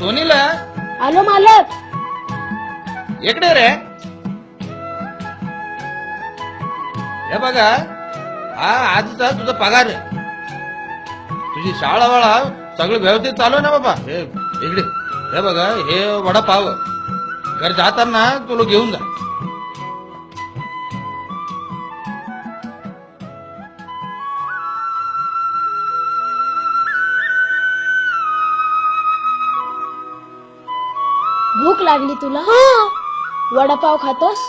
सोनील आलो मालक. इकडे रे. हे बघा हा आजचा तुझा पगार आहे. तुझी शाळा वाळा सगळं व्यवस्थित चालू आहे ना बाबा. हे इकडे हे बघा हे वडापाव घर जाताना तुला घेऊन जा. भूक लागली तुला? वडापाव खातोस?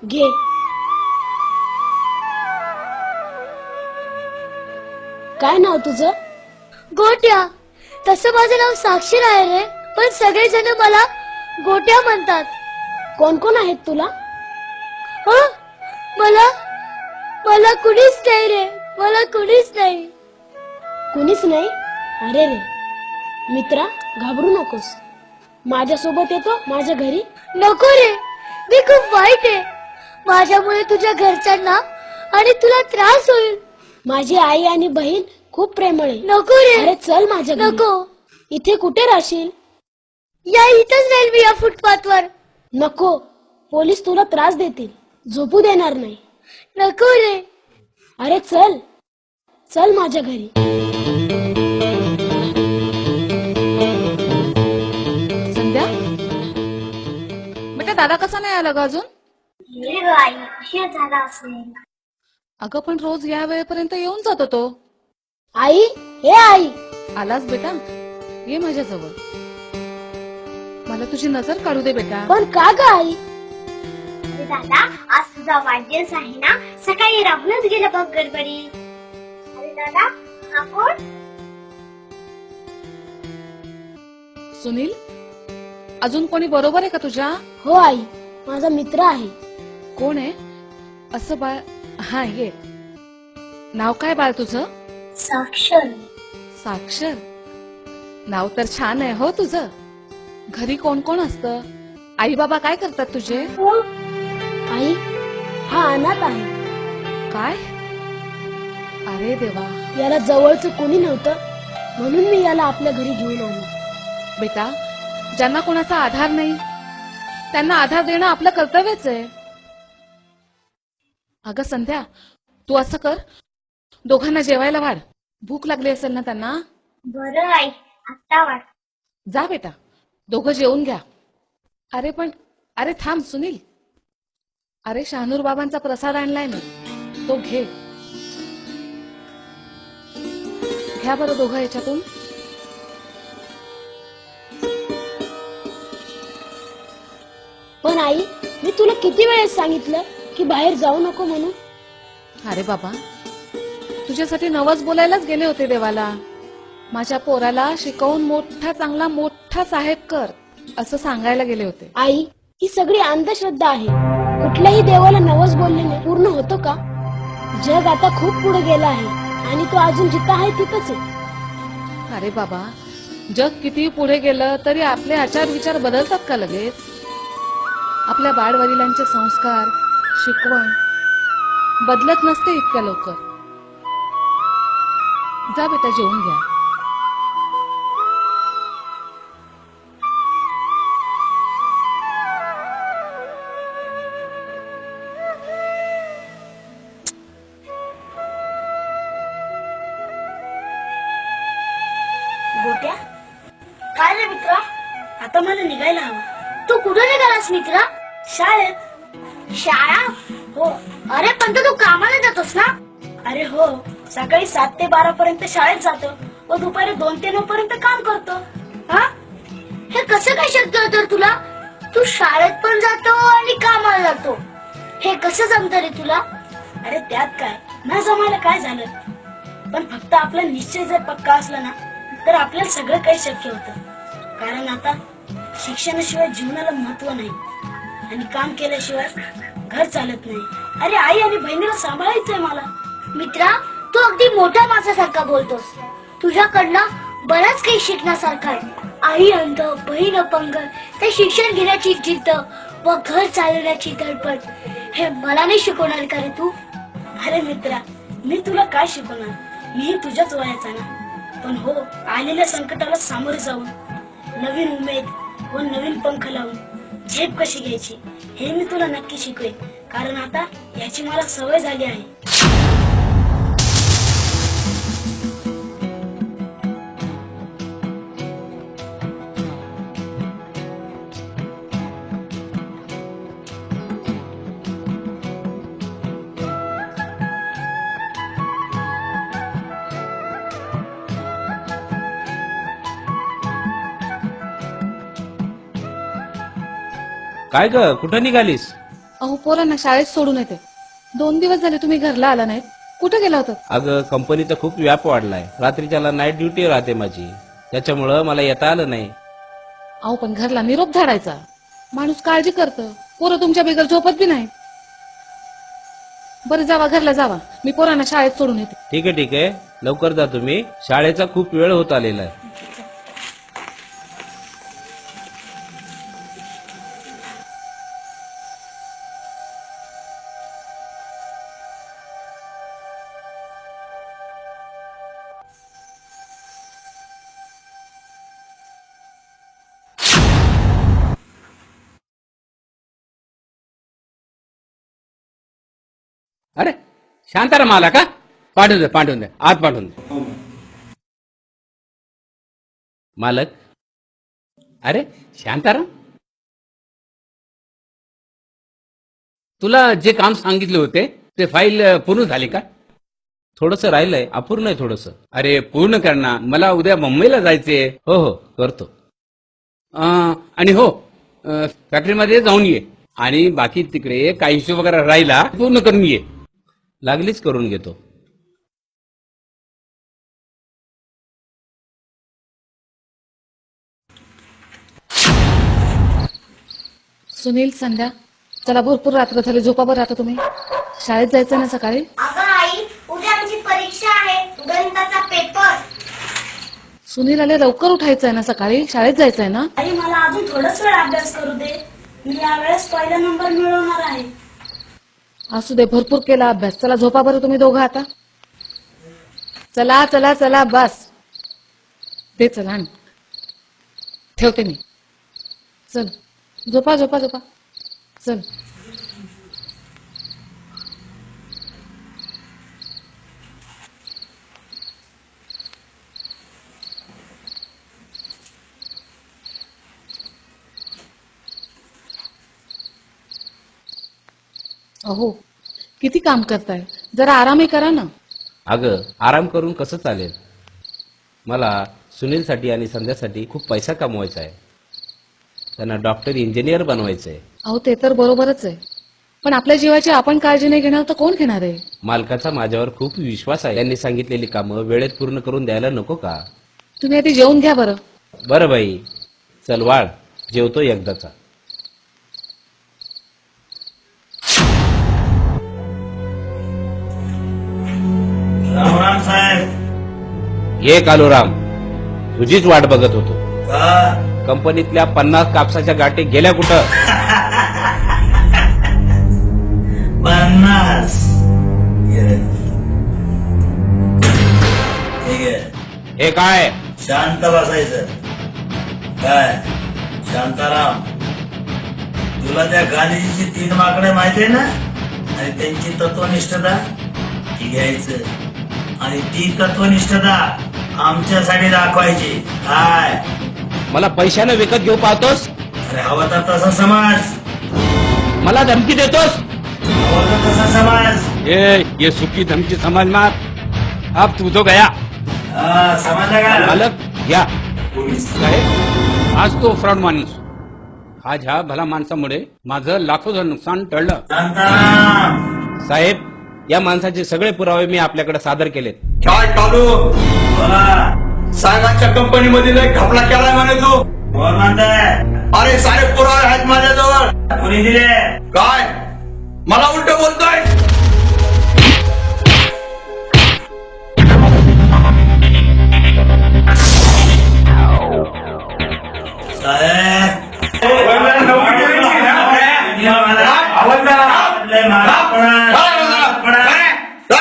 घे. काय नाव तुझं? गोट्या. तसं माझं नाव साक्षी आहे रे, पण सगळेजण मला गोट्या म्हणतात. कोण कोण आहेत तुला? मला मला कुणीच नाही रे, मला कुणीच नाही. कुणीच नाही? अरे रे मित्रा, घाबरू नकोस. माझ्यासोबत येतो माझ्या घरी? नको रे, मी खूप वाईट आहे. माझ्यामुळे तुझ्या घरच्यांना आणि तुला त्रास होईल. माझी आई आणि बहीण खूप प्रेमळ आहे. नको रे. अरे चल माझ्या घरी. नको. इथे कुठे राहशील? या इथंच राहील मी, या फुटपाथवर. नको, पोलीस तुला त्रास देतील, झोपू देणार नाही. नको रे. अरे चल चल माझ्या घरी. संध्या बेटा, दादा कसा नाही आला ग अजून? उशीर झाला असेल. अगं पण रोज या वेळेपर्यंत येऊन जातो तो. आई, हे आई. आलास बेटा, ये माझ्याजवळ. मला तुझी नजर काढू दे बेटा. पण का ग आई? दादा, आज तुझा वाढदिवस आहे ना, सकाळी राहूनच गेलं बघ गडबडी. अरे दादा, हा कोण? सुनील, अजून कोणी बरोबर आहे का तुझ्या? हो आई, माझा मित्र आहे. कोण आहे? असं बाळ. हा ये. नाव काय बाळ तुझं? साक्षर. साक्षर. नाव तर छान आहे हो तुझं. घरी कोण कोण असतं? आई बाबा काय करतात तुझे? आई, हा अनाथ आहे. काय? अरे देवा. याला जवळचं कोणी नव्हतं, म्हणून मी याला आपल्या घरी घेऊन आलो. बेटा, ज्यांना कोणाचा आधार नाही त्यांना आधार देणं आपलं कर्तव्यच आहे. अगं संध्या, तू असं कर, दोघांना जेवायला वाढ. भूक लागली असेल ना त्यांना. बरं आई, आत्ता वाट. जा बेटा, दोघं जेवून घ्या. अरे पण, अरे थांब सुनील. अरे शहानूर बाबांचा प्रसाद आणलाय मी, तो घे. घ्या बरं दोघं याच्यातून. पण आई, मी तुला किती वेळेस सांगितलं की बाहेर जाऊ नको म्हणून. अरे बाबा, तुझ्यासाठी नवस बोलायलाच गेले होते देवाला. माझ्या पोराला शिकवून मोठा चांगला मोठा साहेब कर असं सांगायला गेले होते. आई, ही सगळी अंधश्रद्धा आहे. कुठल्याही देवाला नवस बोलल्याने पूर्ण होतो का? जग आता खूप पुढे गेलं आहे आणि तो अजून जिथं आहे तिथंच आहे. अरे बाबा, जग किती पुढे गेलं तरी आपले आचार विचार बदलतात का लगेच? आपल्या बाळवडिलांचे संस्कार, शिकवण बदलत नसते इतक्या लवकर. जा बेटा, जेवून घ्या. गोट्या, काय रे मित्रा? आता मला निघायला हवं. तू कुठे निघालास मित्रा? शाळेत. शाळा? हो. अरे पण तू कामाला जातोस ना? अरे हो, सकाळी 7 ते 12 पर्यंत शाळेत जातो व दुपारी 2 ते 9 पर्यंत काम करतो. हा? हे कसं काय शक्य होतं तुला? तू शाळेत पण जातो आणि कामाला जातो, हे कसं जमतं रे तुला? अरे त्यात काय, न जमायला काय झालं? पण फक्त आपला निश्चय जर पक्का असला ना, तर आपल्याला सगळं काही शक्य होतं. कारण आता शिक्षणाशिवाय जीवनाला महत्व नाही आणि काम केल्याशिवाय घर चालत नाही. अरे आई आणि बहिणीला सांभाळायचंय मला. मित्रा, तू अगदी मोठ्या माणसासारखा बोलतोस. तुझ्याकडनं बरंच काही शिकण्यासारखं आहे. आई अंध, बहीण अपंग, ते शिक्षण घेण्याची जिद्द व घर चालवण्याची धडपड, हे मला नाही शिकवणार का रे तू? अरे मित्रा, मी तुला काय शिकवणार? मी तुझ्याच वयाचा ना. पण हो, आलेल्या संकटाला सामोरे जाऊन नवीन उमेद व नवीन पंख लावून झेप कशी घ्यायची हे मी तुला नक्की शिकवेन, कारण आता याची मला सवय झाली आहे. काय ग, कुठं निघालीस? अहो पोरांना शाळेत सोडून येते. 2 दिवस झाले तुम्ही घरला आला नाहीत. कुठे गेला होता? अगं कंपनीचा खूप व्याप वाढलाय. रात्रीच्याला नाईट ड्युटी राहते माझी, त्याच्यामुळं मला येता आलं नाही. अहो पण घरला निरोप धाडायचा. माणूस काळजी करतं. पोरं तुमच्या बिगर झोपत बी नाही. बरं जावा, घरला जावा. मी पोरांना शाळेत सोडून येते. ठीक आहे ठीक आहे, लवकर जा तुम्ही. शाळेचा खूप वेळ होत आलेला आहे. अरे शांताराम आला का? पाठवून दे आत पाठवून दे. मालक, अरे शांताराम, तुला जे काम सांगितले होते ते फाईल पूर्ण झाली का? थोडस राहिलंय, अपूर्ण आहे थोडस. अरे पूर्ण करणार, मला उद्या मुंबईला जायचे. हो हो करतो. आणि हो, फॅक्टरीमध्ये जाऊन ये आणि बाकी तिकडे काही इश्यू वगैरे राहिला पूर्ण करून ये. लागलीच करून घेतो. सुनील, संध्या, चला भरपूर रात्र झाली. झोपा बरं आता तुम्ही. शाळेत जायचं ना सकाळी. अगं आई, उद्या आमची परीक्षा आहे, गणिताचा पेपर. सुनील आले, लवकर उठायचंय ना सकाळी. शाळेत जायचंय ना. आई मला अजून थोडाच वेळ अभ्यास करू दे. मी यावेळेस पहिला नंबर मिळवणार आहे. असू दे, भरपूर केला अभ्यास. चला झोपा बरं तुम्ही दोघं आता. चला चला चला, बस. ते चला आण. ठेवते मी. चल झोपा झोपा झोपा. चल. अहो किती काम करताय, जरा आरामही करा ना. अगं आराम करून कसं चालेल? मला सुनीलसाठी आणि संध्यासाठी खूप पैसा कमवायचा आहे. त्यांना डॉक्टर इंजिनियर बनवायचंय. अहो ते तर बरोबरच आहे, पण आपल्या जीवाची आपण काळजी नाही घेणार तर कोण घेणार आहे? मालकाचा माझ्यावर खूप विश्वास आहे. त्यांनी सांगितलेली कामं वेळेत पूर्ण करून द्यायला नको का? तुम्ही आधी जेवून घ्या बरं. बरं बाई, चल वाळ, जेवतो एकदाचा. रामराम साहेब. ये कालूराम, तुझीच वाट बघत होतो. का? कंपनीतल्या 50 कापसाच्या गाठी गेल्या कुठं? 50. ठीक आहे, हे काय? शांत बसायचं. काय शांताराम, तुला त्या गांधीजीची 3 माकडे माहिती आहे ना, आणि त्यांची तत्वनिष्ठता ती घ्यायचं आणि ती तत्वनिष्ठता आमच्यासाठी दाखवायची. काय मला पैशानं विकत घेऊ पाहतोस? अरे हवा तर तसा समाज, मला धमकी देतोस? हवा तर तसा समाज. ये सुखी धमकी समझना. अब तू तो गया. समजलं का? मालक घ्या. साहेब, आज तो फ्रॉड माणूस. आज ह्या भला माणसामुळे माझं लाखोचं नुकसान टळलं. शांताराम. साहेब, या माणसाचे सगळे पुरावे मी आपल्याकडे सादर केलेत. काय चालू? बोला. साहेबांच्या कंपनीमध्ये लय घपला केलाय म्हणे तू. कोण म्हणताय? अरे साहेब पुरावे आहेत माझ्याजवळ. कोणी दिले? काय मला उलट बोलतोय? साहेब.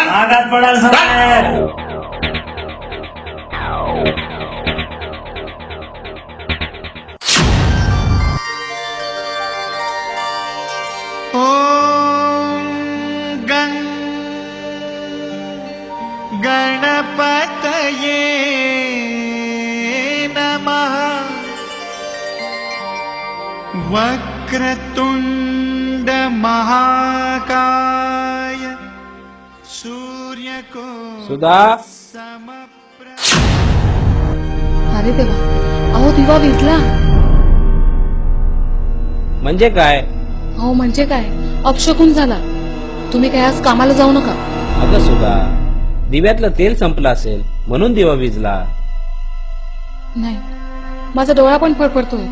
मागात पडाल साहेब. वक्रतुंड महाकाय सूर्यकोटि सुधा अरे देवा, अहो दिवा विझला. म्हणजे काय? अहो म्हणजे काय, अपशकुन झाला. तुम्ही काय आज कामाला जाऊ नका. अगं सुधा, दिव्यातलं तेल संपलं असेल म्हणून दिवा विझला. नाही, माझा डोळा पण फडफडतोय.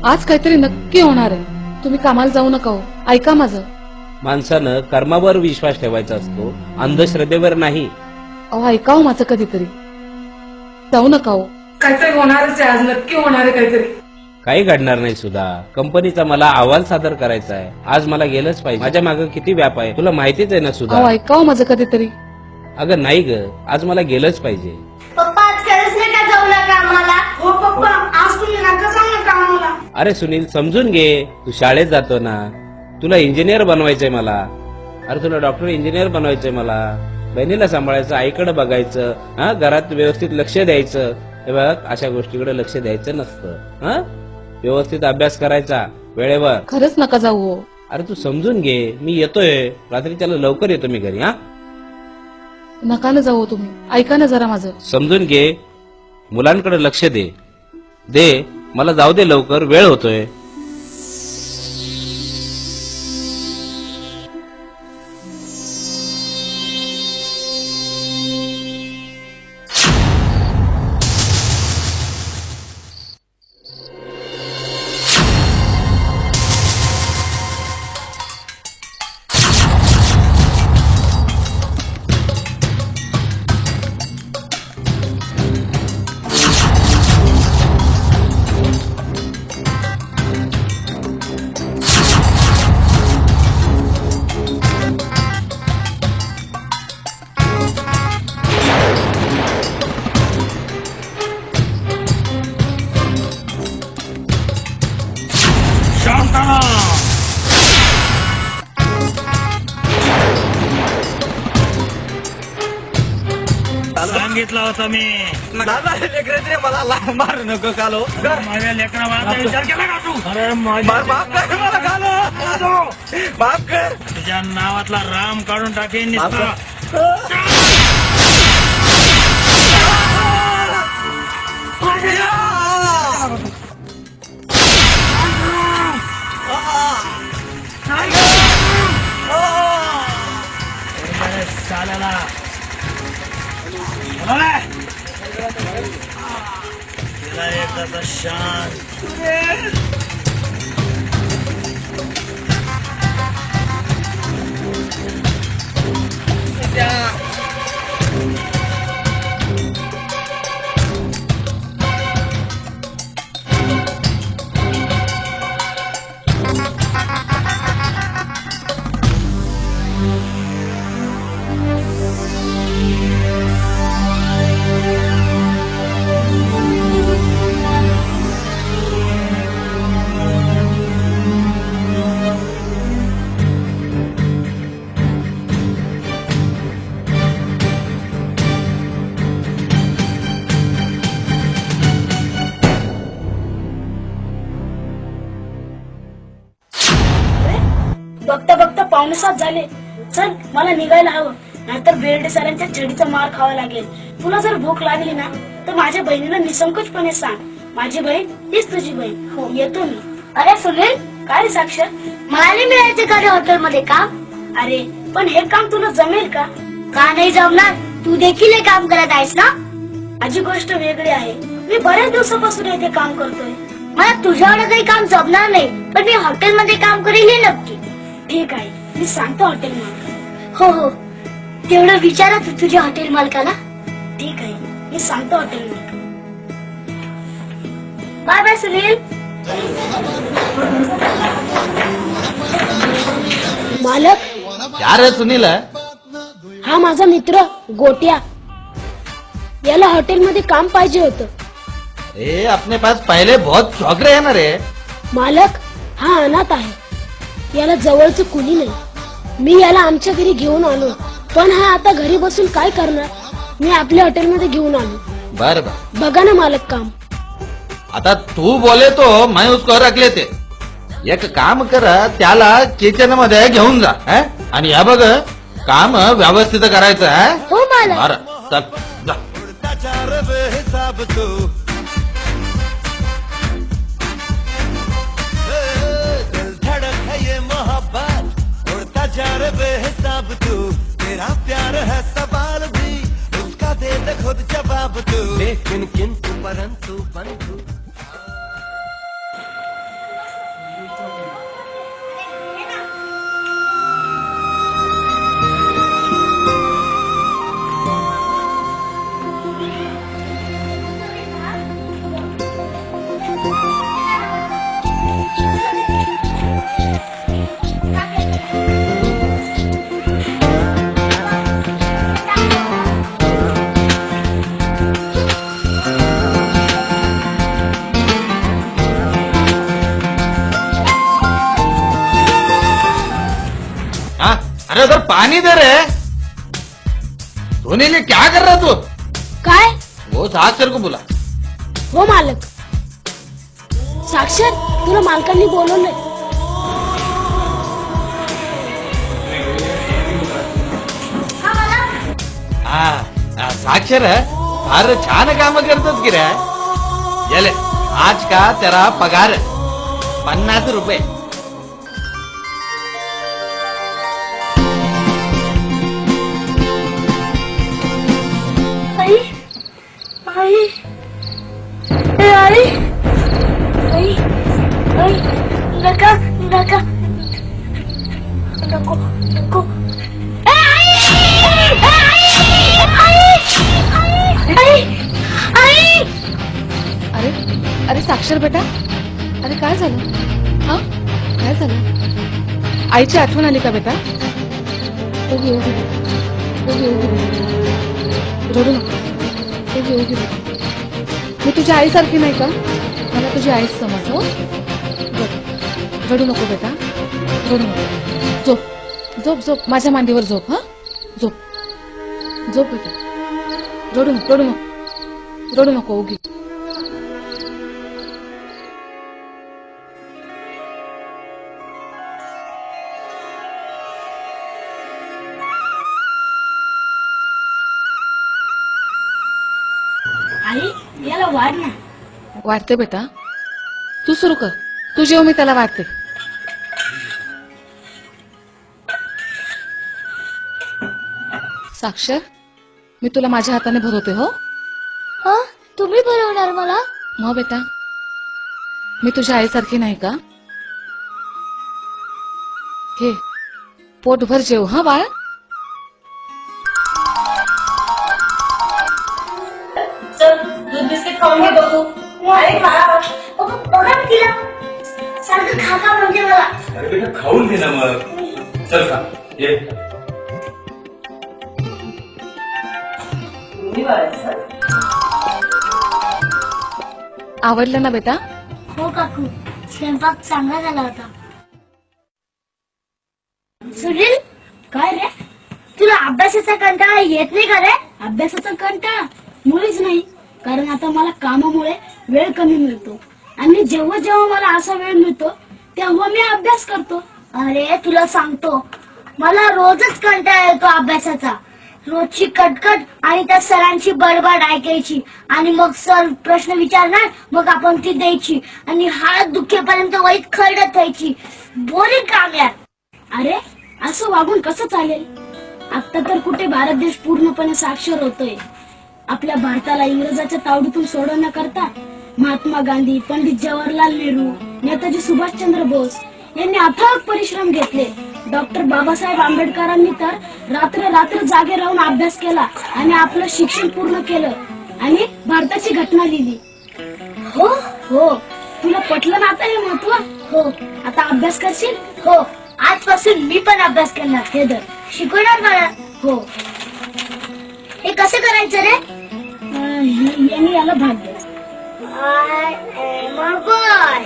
आज काहीतरी नक्की होणार आहे. तुम्ही कामाला जाऊ नका हो, ऐका माझं. माणसानं कर्मावर विश्वास ठेवायचा असतो, अंधश्रद्धेवर नाही. अहो ऐका हो माझं कधीतरी. जाऊ नका हो, काहीतरी होणारच आहे. आज नक्की होणार आहे काहीतरी. काही घडणार नाही सुधा. कंपनीचा मला अहवाल सादर करायचा आहे. आज मला गेलंच पाहिजे. माझ्या मागे किती व्याप आहे तुला माहितीच आहे ना सुधा. अहो ऐका हो माझं कधीतरी. अगं नाही ग, आज मला गेलंच पाहिजे. पप्पा आज खरंच नाही का जाऊ नका आम्हाला? हो पप्पा, आज तुम्ही नका जाऊ नका आम्हाला. अरे सुनील, समजून घे. तू शाळेत जातो ना, तुला इंजिनियर बनवायचंय मला. अरे तुला डॉक्टर इंजिनियर बनवायचंय मला. बहिणीला सांभाळायचं, आईकडे बघायचं, हा घरात व्यवस्थित लक्ष द्यायचं. हे बघ, अशा गोष्टीकडे लक्ष द्यायचं नसतं. हा व्यवस्थित अभ्यास करायचा वेळेवर. खरंच नका जाऊ हो. अरे तू समजून घे, मी येतोय रात्री. त्याला लवकर येतो मी घरी. हा नका ना जाऊ तुम्ही, ऐका ना जरा माझं. समजून घे, मुलांकडे लक्ष दे. मला जाऊ दे लवकर, वेळ होतोय. सांगितलं होतं मी. दादा लेकरे मला मार नको कालो. माझ्या लेकराचा विचार केला का तू? अरे माफ कर मला कालो. माफ कर. तुझ्या नावातला राम काढून टाकेन. एकदा शांत. बघता बघता 6:45 झाले. चल मला निघायला हवं, नाहीतर बेर्डे सरांच्या छडीचा मार खावा लागेल. तुला जर भूक लागली ना तर माझ्या बहिणीला निसंकोचपणे सांग. माझी बहीण हीच तुझी बहीण. हो येतो मी. अरे सुनील, काय रे साक्षर, मला नाही मिळायचं का रे हॉटेलमध्ये काम? अरे पण हे काम तुला जमेल का? का नाही जमणार? तू देखील हे काम करत आहेस ना? माझी गोष्ट वेगळी आहे. मी बऱ्याच दिवसापासून इथे काम करतोय. मला तुझ्याकडे काही काम जमणार नाही, पण मी हॉटेलमध्ये काम करेल हे नक्की. ठीक आहे, मी सांगतो हॉटेल मालकाला. हो हो, तेवढं विचारा तू तुझ्या हॉटेल मालकाला. ठीक आहे, मी सांगतो हॉटेल मालकाला. Bye bye Sunil. मालक, क्या रे सुनील? हा माझा मित्र गोट्या. याला हॉटेलमध्ये काम पाहिजे होतं. ए, अपने पास पहले बहुत चौकरे है ना रे. मालक, हा अनाथ आहे. याला जवळचं कुणी नाही. मी याला आमच्या घरी घेऊन आलो, पण हा आता घरी बसून काय करणार. मी आपल्या हॉटेलमध्ये घेऊन आलो. बर बर, बघा ना मालक काम. आता तू बोले तो मैं उसको रख लेते. एक काम कर, त्याला किचन मध्ये घेऊन जा हं? आणि या बघ काम व्यवस्थित करायचं हं? हो मालक. बरं चल जा. उड़ता जा रे बेहिसाब तू दिल धड़क है ये मोहब्बत उड़ता जा रे बेहिसाब तू तेरा प्यार है सवाल भी उसका दे दे खुद जवाब तू लेकिन किंतु परंतु बंधु हाँ? अरे उधर पानी दे रे. धोने लिए क्या कर रहा तू? काय? वो साक्षर को बोला. हो मालक. साक्षर, तुला मालकांनी बोलवलंय. साक्षर फार छान काम करतात की रे. गेले आज का तेरा पगार 50 रुपये. आई आई आई आई आई नका नका नको नको आई अरे अरे साक्षर बेटा, अरे काय झालं? हा काय झालं? आईची आठवण आली का बेटा? ओगी ओगी ओगी ओगी रडू नको. ओगी ओगी मी तुझ्या आईसारखी नाही का? मला तुझी आईच समज. हो रडू नको बेटा, रडू नको. झोप झोप झोप, माझ्या मांडीवर झोप. हा झोप झोप बेटा, रडू नको रडू नको रडू नको. ओगी आई याला वाढ ना. वाढते बेटा, तू सुरू कर. तू जेव, मी त्याला वाढते. साक्षर, मी तुला माझ्या हाताने भरवते. हो हा तुम्ही भरवणार मला? मग बेटा, मी तुझ्या आईसारखी नाही का? घे पोटभर जेव. हा बाळ. दूध बिस्किट खाऊन घे बघू. अरे बघा ना तिला सारखं खा म्हणजे मला. अरे बेटा खाऊन घे ना मग. चल का ये. आवडलं ना बेटा? हो काकू, स्वयंपाक चांगला झाला होता. सुनील, काय रे? तुला अभ्यासाचा कंटाळा येत नाही का रे? अभ्यासाचा कंटाळा मुळीच नाही, कारण आता मला कामामुळे वेळ कमी मिळतो आणि जेव्हा जेव्हा मला असा वेळ मिळतो तेव्हा मी अभ्यास करतो. अरे तुला सांगतो, मला रोजच कंटाळा येतो अभ्यासाचा. रोजची कटकट आणि त्या सरांची बडबड ऐकायची आणि मग सर प्रश्न विचारणार, मग आपण ती द्यायची आणि हात दुखेपर्यंत वहीत खरडत व्हायची. बोरिंग काम यार. अरे असं वागून कसं चालेल? आता तर कुठे भारत देश पूर्णपणे साक्षर होतोय. आपल्या भारताला इंग्रजाच्या तावडीतून सोडवण्याकरता महात्मा गांधी, पंडित जवाहरलाल नेहरू, नेताजी सुभाषचंद्र बोस यांनी अथक परिश्रम घेतले. डॉक्टर बाबासाहेब आंबेडकरांनी तर रात्र रात्र जागे राहून अभ्यास केला आणि आपलं शिक्षण पूर्ण केलं आणि भारताची घटना लिहिली. हो हो, तुला पटलं ना आता हे महत्व? हो. आता अभ्यास करशील? हो, आजपासून मी पण अभ्यास करणार. हे धर. शिकवणार मला? हो. हे कसं करायचं रे? यांनी याला भाग द्या. I am a boy.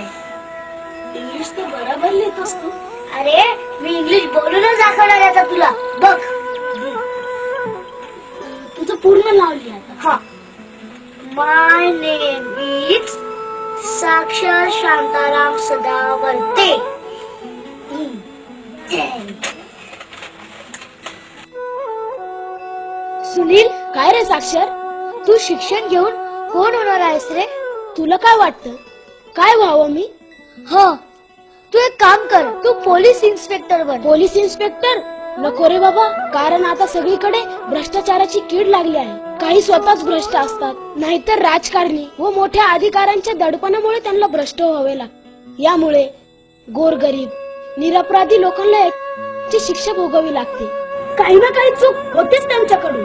English तर बरोबर लिहितोस तू. अरे मी इंग्लिश बोलूनच दाखवणार आता तुला. बघ, तुझं पूर्ण नाव लिहा आता. हा. माय नेम इज साक्षर शांताराम सदावर्ते. सुनील, काय रे साक्षर, तू शिक्षण घेऊन कोण होणार आहेस रे? तुला काय वाटतं काय व्हावं मी? ह, तू एक काम कर, तू पोलीस इन्स्पेक्टर बन. पोलीस इन्स्पेक्टर नको रे बाबा, कारण आता सगळीकडे भ्रष्टाचाराची कीड लागली आहे. काही स्वतःच भ्रष्ट असतात, नाहीतर राजकारणी व मोठ्या अधिकाऱ्यांच्या दडपणामुळे त्यांना भ्रष्ट व्हावे लागते. यामुळे गोरगरीब निरपराधी लोकांना याची शिक्षा भोगावी लागते. काही ना काही चूक होतेच त्यांच्याकडून.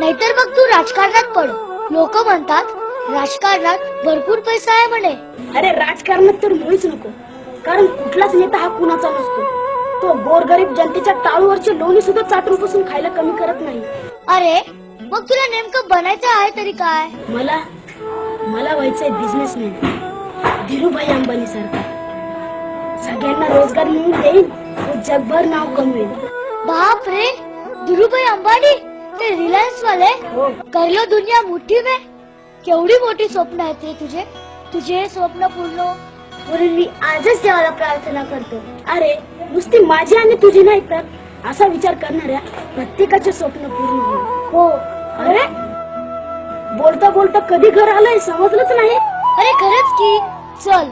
नाहीतर मग तू राजकारणात पड. लोक म्हणतात राजकारणात भरपूर पैसा आहे म्हणे. अरे राजकारणात तर मुळीच नको, कारण कुठलाच नेता हा कुणाचा नसतो. तो गोरगरीब जनतेच्या टाळूवरची लोणी सुद्धा चाटून पुसून खायला कमी करत नाही. अरे मग तुला नेमकं बनायचं आहे तरी काय? मला व्हायचंय बिझनेसमॅन, धीरूभाई अंबानी सारखा. सगळ्यांना रोजगार मिळवून देईन, तो जगभर नाव कमवेल. बाप रे, धीरूभाई अंबानी ते रिलायन्स वाले. कर लो दुनिया मुट्ठी में. केवढी मोठी स्वप्न आहेत रे तुझे. तुझे स्वप्न पूर्ण म्हणून मी आजच देवाला प्रार्थना करतो. अरे नुसती माझी आणि तुझी नाही तर असा विचार करणाऱ्या प्रत्येकाचे स्वप्न पूर्ण होईल. हो. अरे बोलता बोलता कधी घर आलंय समजलंच नाही. अरे खरंच की. चल.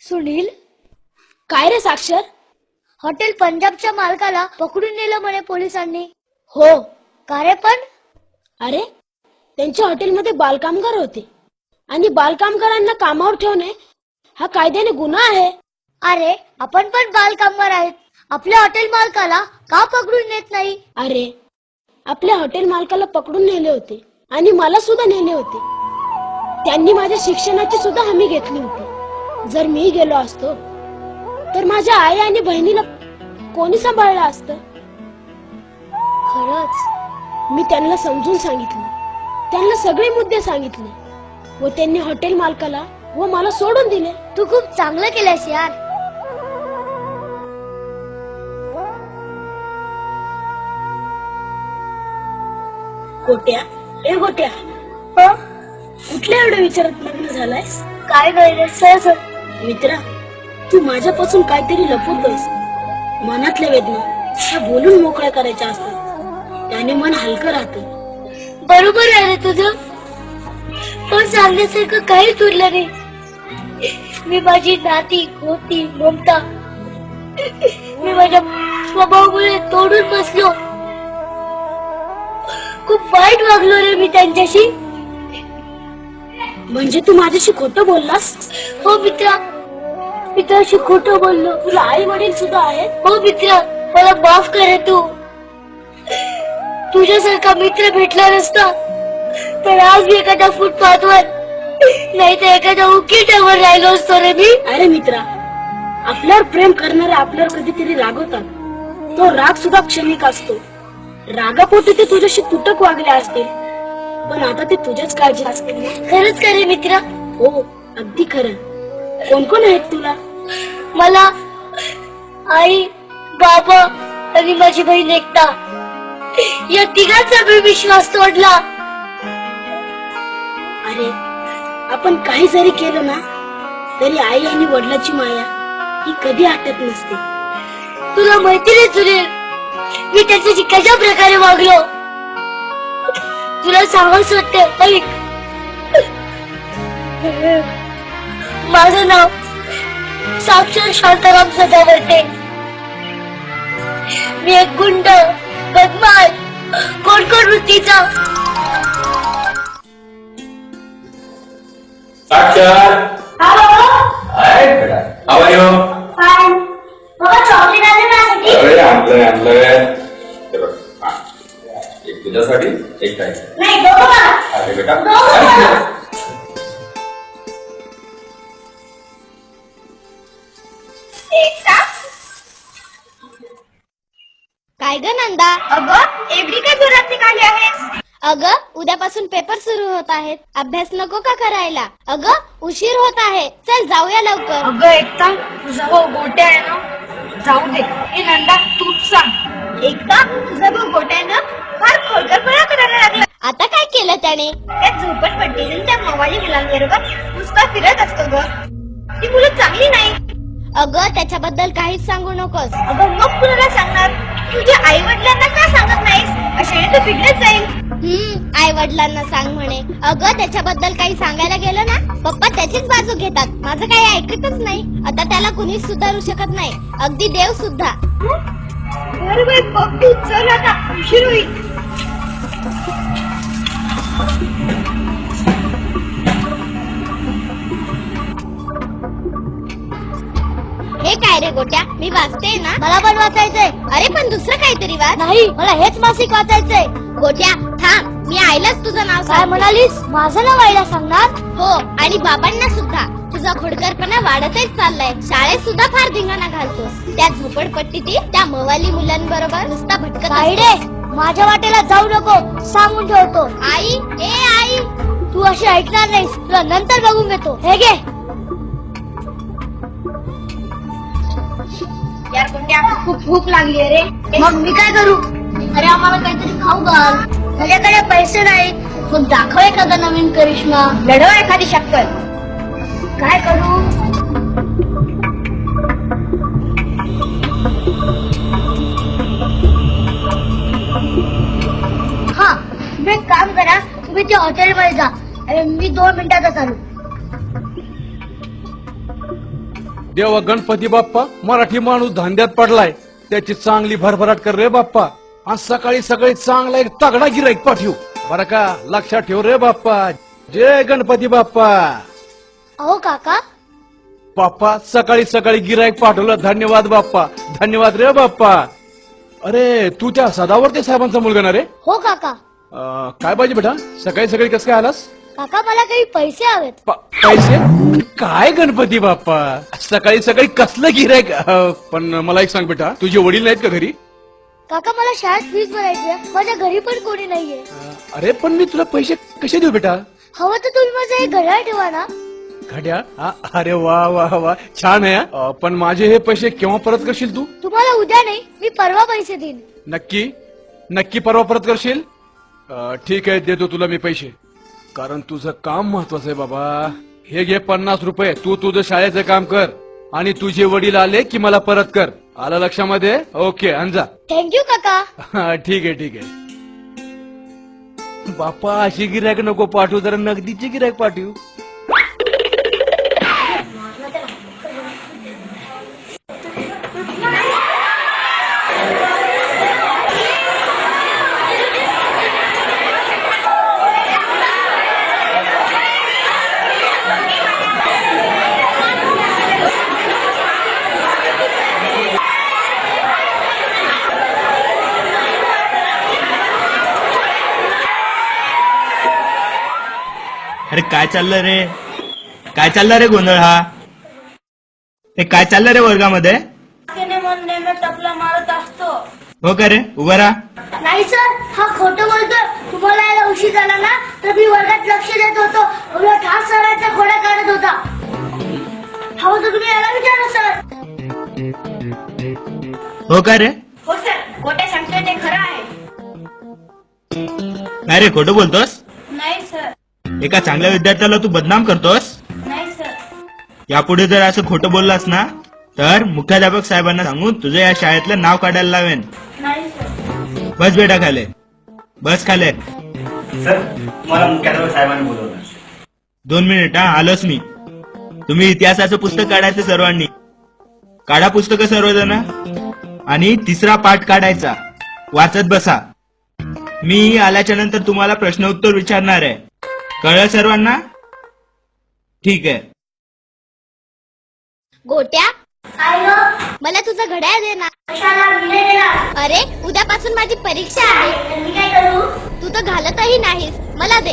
सुनील, काय रे साक्षर, हॉटेल पंजाबच्या मालकाला पकडून नेलं म्हणे पोलिसांनी. हो. का रे पण? अरे त्यांच्या हॉटेलमध्ये बालकामगार होते आणि बालकामगारांना कामावर ठेवणे हा कायद्याने गुन्हा आहे. अरे आपण पण बालकामगार आहेत. आपल्या हॉटेल मालकाला का पकडून नेत नाही? अरे आपल्या हॉटेल मालकाला पकडून नेले होते आणि मला सुद्धा नेले होते. त्यांनी माझ्या शिक्षणाची सुद्धा हमी घेतली होती. जर मी गेलो असतो तर माझ्या आई आणि बहिणीला कोणी सांभाळलं असतं? खरंच मी त्यांना समजून सांगितलं, त्यांना सगळे मुद्दे सांगितले व त्यांनी हॉटेल मालकाला व मला सोडून दिले. तू खूप चांगलं केलंस यार. गोट्या, ए गोट्या, कुठल्या एवढ्या विचारात लग्न झालायस? काय नाही सहज. मित्रा, तू माझ्यापासून काहीतरी लपवतोयस. मनातल्या वेदना त्या बोलून मोकळ्या करायच्या असतात, त्याने मन हलकं राहतं. बरोबर आहे रे तुझं, पण सांगण्यासारखं काहीच उरलं नाही. मी माझी नाती होती ममता मी माझ्या स्वभावामुळे तोडून बसलो. खूप वाईट वागलो रे मी त्यांच्याशी. म्हणजे तू माझ्याशी खोटं बोललास? हो मित्रा, मी तुझ्याशी खोटं बोललो. तुला आई वडील सुद्धा आहेत? हो मित्रा, मला माफ कर. तू तुझ्यासारखा मित्र भेटला नसता तर आज मी एखाद्या फुटपाथवर नाही तर एखाद्या उकिटावर राहिलो असतो रे मी. अरे मित्रा, आपल्यावर प्रेम करणारे आपल्यावर कधीतरी रागवतात. तो राग सुद्धा क्षणिक असतो. रागापोटी ते तुझ्याशी तुटक वागले असतील, पण आता ते तुझ्याच काळजी असते. खरंच का रे मित्रा? हो, अगदी खरं. कोण कोण आहेत तुला? मला आई, बाबा आणि माझी बहीण एकता. या तिघांचा मी विश्वास तोडला. अरे आपण काही जरी केलं ना तरी आई आणि वडिलाची माया ही कधी हटत नसते. तुला माहिती नाही सुनील, मी त्याच्याशी कशा प्रकारे वागलो. तुला सांगायचं वाटतं, ऐक. माझं नाव साक्षर शांताराम सदावर्ते. मी एक गुंड, बदमाश, कोणकोण वृत्तीचा. साक्षर, हाय बेटा, हाऊ आर यू? बाबा चॉकलेट आणलं माझ्यासाठी? अरे आणलंय. हे बघ, हा. एक तुझ्यासाठी, एक काय. नाही दोघं मला. अरे बेटा, दोघं मला. काय ग नंदा? अगं एवढी काय जोरात निघाली आहेस? अगं उद्यापासून पेपर सुरू होत आहेत. अभ्यास नको का करायला? अगं उशीर होत आहे. चल जाऊया लवकर. अगं एकता तुझा भाऊ गोट्या आहे ना, जाऊ दे. हे नंदा तूच सांग. एकता तुझा भाऊ गोट्यानं फार खोडकरपणा करायला लागला. आता काय केलं त्याने? त्या झोपडपट्टीतून त्या मवाली मुलांबरोबर नुसता फिरत असतो ग. ती मुलं चांगली नाही. अगं त्याच्याबद्दल काहीच सांगू नकोस. अगं मग कुणाला सांगणार? तुझ्या आई वडिलांना का सांगत नाहीस? अशाने तो बिघडत जाईल. आई वडिलांना सांग म्हणे. अगं त्याच्याबद्दल काही सांगायला गेलं ना पप्पा त्याचीच बाजू घेतात. माझं काही ऐकतच नाही. आता त्याला कुणीच सुधारू शकत नाही, अगदी देव सुद्धा. बरोबर बघ तू. चल आता उशीर होईल. हे काय रे गोट्या? मी वाचते ना. मला पण वाचायचंय. अरे पण दुसरं काहीतरी वाच. नाही मला हेच मासिक वाचायचंय. गोट्या थांब, मी आईलाच तुझं नाव काय म्हणालीस? माझं नाव आईला सांगणार? हो आणि बाबांना सुद्धा. तुझा खोडकरपणा वाढतच चाललाय. शाळेत सुद्धा फार धिंगाणा घालतोस. त्या झोपडपट्टीतील त्या मवाली मुलांबरोबर नुसता भटकत असतोस. माझ्या वाटेला जाऊ नको सांगून ठेवतो. आई ए आई, तू अशी ऐकणार नाहीस. तुला नंतर बघून घेतो. हे घे. यार कोणत्या खूप भूक लागली रे. मग मी काय करू? अरे आम्हाला काहीतरी खाऊ घाल. माझ्याकडे पैसे नाही. मग दाखव एखादा नवीन करिश्मा. लढव एखादी शक्कल. काय करू? हा तुम्ही एक काम करा, तुम्ही त्या हॉटेलमध्ये जा. अरे मी 2 मिनिटातच आलो. देवा गणपती बाप्पा, मराठी माणूस धंद्यात पडलाय. त्याची चांगली भरभराट कर रे बाप्पा. आज सकाळी सकाळी चांगला एक तगडा गिराईक पाठवू बरं का. लक्षात ठेव रे बाप्पा. जय गणपती बाप्पा. अहो काका, बाप्पा सकाळी सकाळी गिराईक पाठवलं. धन्यवाद बाप्पा, धन्यवाद रे बाप्पा. अरे तू त्या सदावर्ते साहेबांचा मुलगा ना रे? हो काका. काय पाहिजे बेटा? सकाळी सकाळी कसं काय आलास? काका मला काही पैसे हवेत. पैसे? काय गणपती बाप्पा, सकाळी सकाळी कसलं गिराईक? पण मला एक सांग बेटा, तुझे वडील नाहीत का घरी? काका मला शाळेत फीस भरायची आहे. माझ्या घरी पण कोणी नाहीये. अरे पण मी तुला पैसे कसे देऊ बेटा? हवं तर तुम्ही माझं एक घड्याळ ठेवा ना. घड्याळ? अरे वा वा वा, छान आहे. पण माझे हे पैसे केव्हा परत करशील तू? तुम्हाला उद्या नाही, मी परवा पैसे देईन. नक्की नक्की परवा परत करशील? ठीक आहे, देतो तुला मी पैसे. कारण तुझं काम महत्वाचं आहे बाबा. हे घे 50 रुपये. तू तुझं शाळेचं काम कर आणि तुझे वडील आले की मला परत कर. आलं लक्षामध्ये? ओके अंजा. थँक्यू काका. ठीक आहे ठीक आहे. बाप्पा अशी गिरायक नको पाठवू, जरा नगदीची गिरायक पाठवू. अरे काय चाललं रे? काय चाललं रे गोंधळ हा? हे काय चाललं रे वर्गामध्ये? मन नेहमी टपला मारत असतो. हो का रे? उभा राहा. नाही सर, हा खोटं बोलतोय. तुम्हाला यायला उशीर झाला ना तर मी वर्गात लक्ष देत होतो. उलट हा सरांच्या खोड्या काढत होता. हवं तर तुम्ही याला विचारा सर. हो का रे? हो सर, गोट्या सांगतोय ते खरं आहे. काय रे खोटं बोलतोस? नाही सर. एका चांगल्या विद्यार्थ्याला तू बदनाम करतोस? नाही सर. यापुढे जर असं खोटं बोललास ना तर मुख्याध्यापक साहेबांना सांगून तुझं या शाळेतलं नाव काढायला लावेन. नाही सर. बस बेटा खाले. बस खाले. सर मला मुख्याध्यापक साहेबांनी बोलवलं. 2 मिनिट हा, आलोच मी. तुम्ही इतिहासाचं पुस्तक काढायचं सर्वांनी. काढा पुस्तकं सर्वजण आणि 3रा पाठ काढायचा. वाचत बसा. मी आल्याच्या नंतर तुम्हाला प्रश्न उत्तर विचारणार आहे. कळलं सर्वांना? ठीक आहे. गोट्या मला तुझं घड्याळ दे ना. अरे उद्यापासून माझी परीक्षा आहे. मी काय करू? तू तर घालतही नाहीस. मला दे.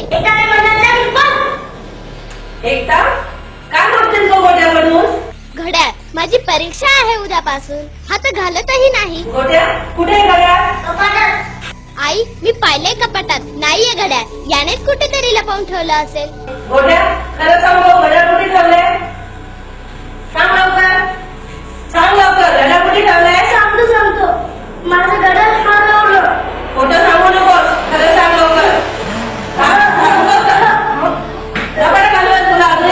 एकदा काय मागतेस गो गोट्या म्हणून? घड्याळ. माझी परीक्षा आहे उद्यापासून. हा तर घालतही नाही. गोट्या कुठे आहे घड्याळ? आई मी पाहिलंय कपाटात, नाहीये घड्याळ, यानेच कुठेतरी लपवून ठेवलं असेल. गोट्या खरं सांग बघ, घड्याळ कुठे ठेवलंय? सांग लवकर, सांग लवकर, घड्याळ कुठे ठेवलंय? सांगतो माझं घड्याळ हरवलं. खोटं सांगू नकोस, खरं सांग लवकर. रबर घालून तुला अजून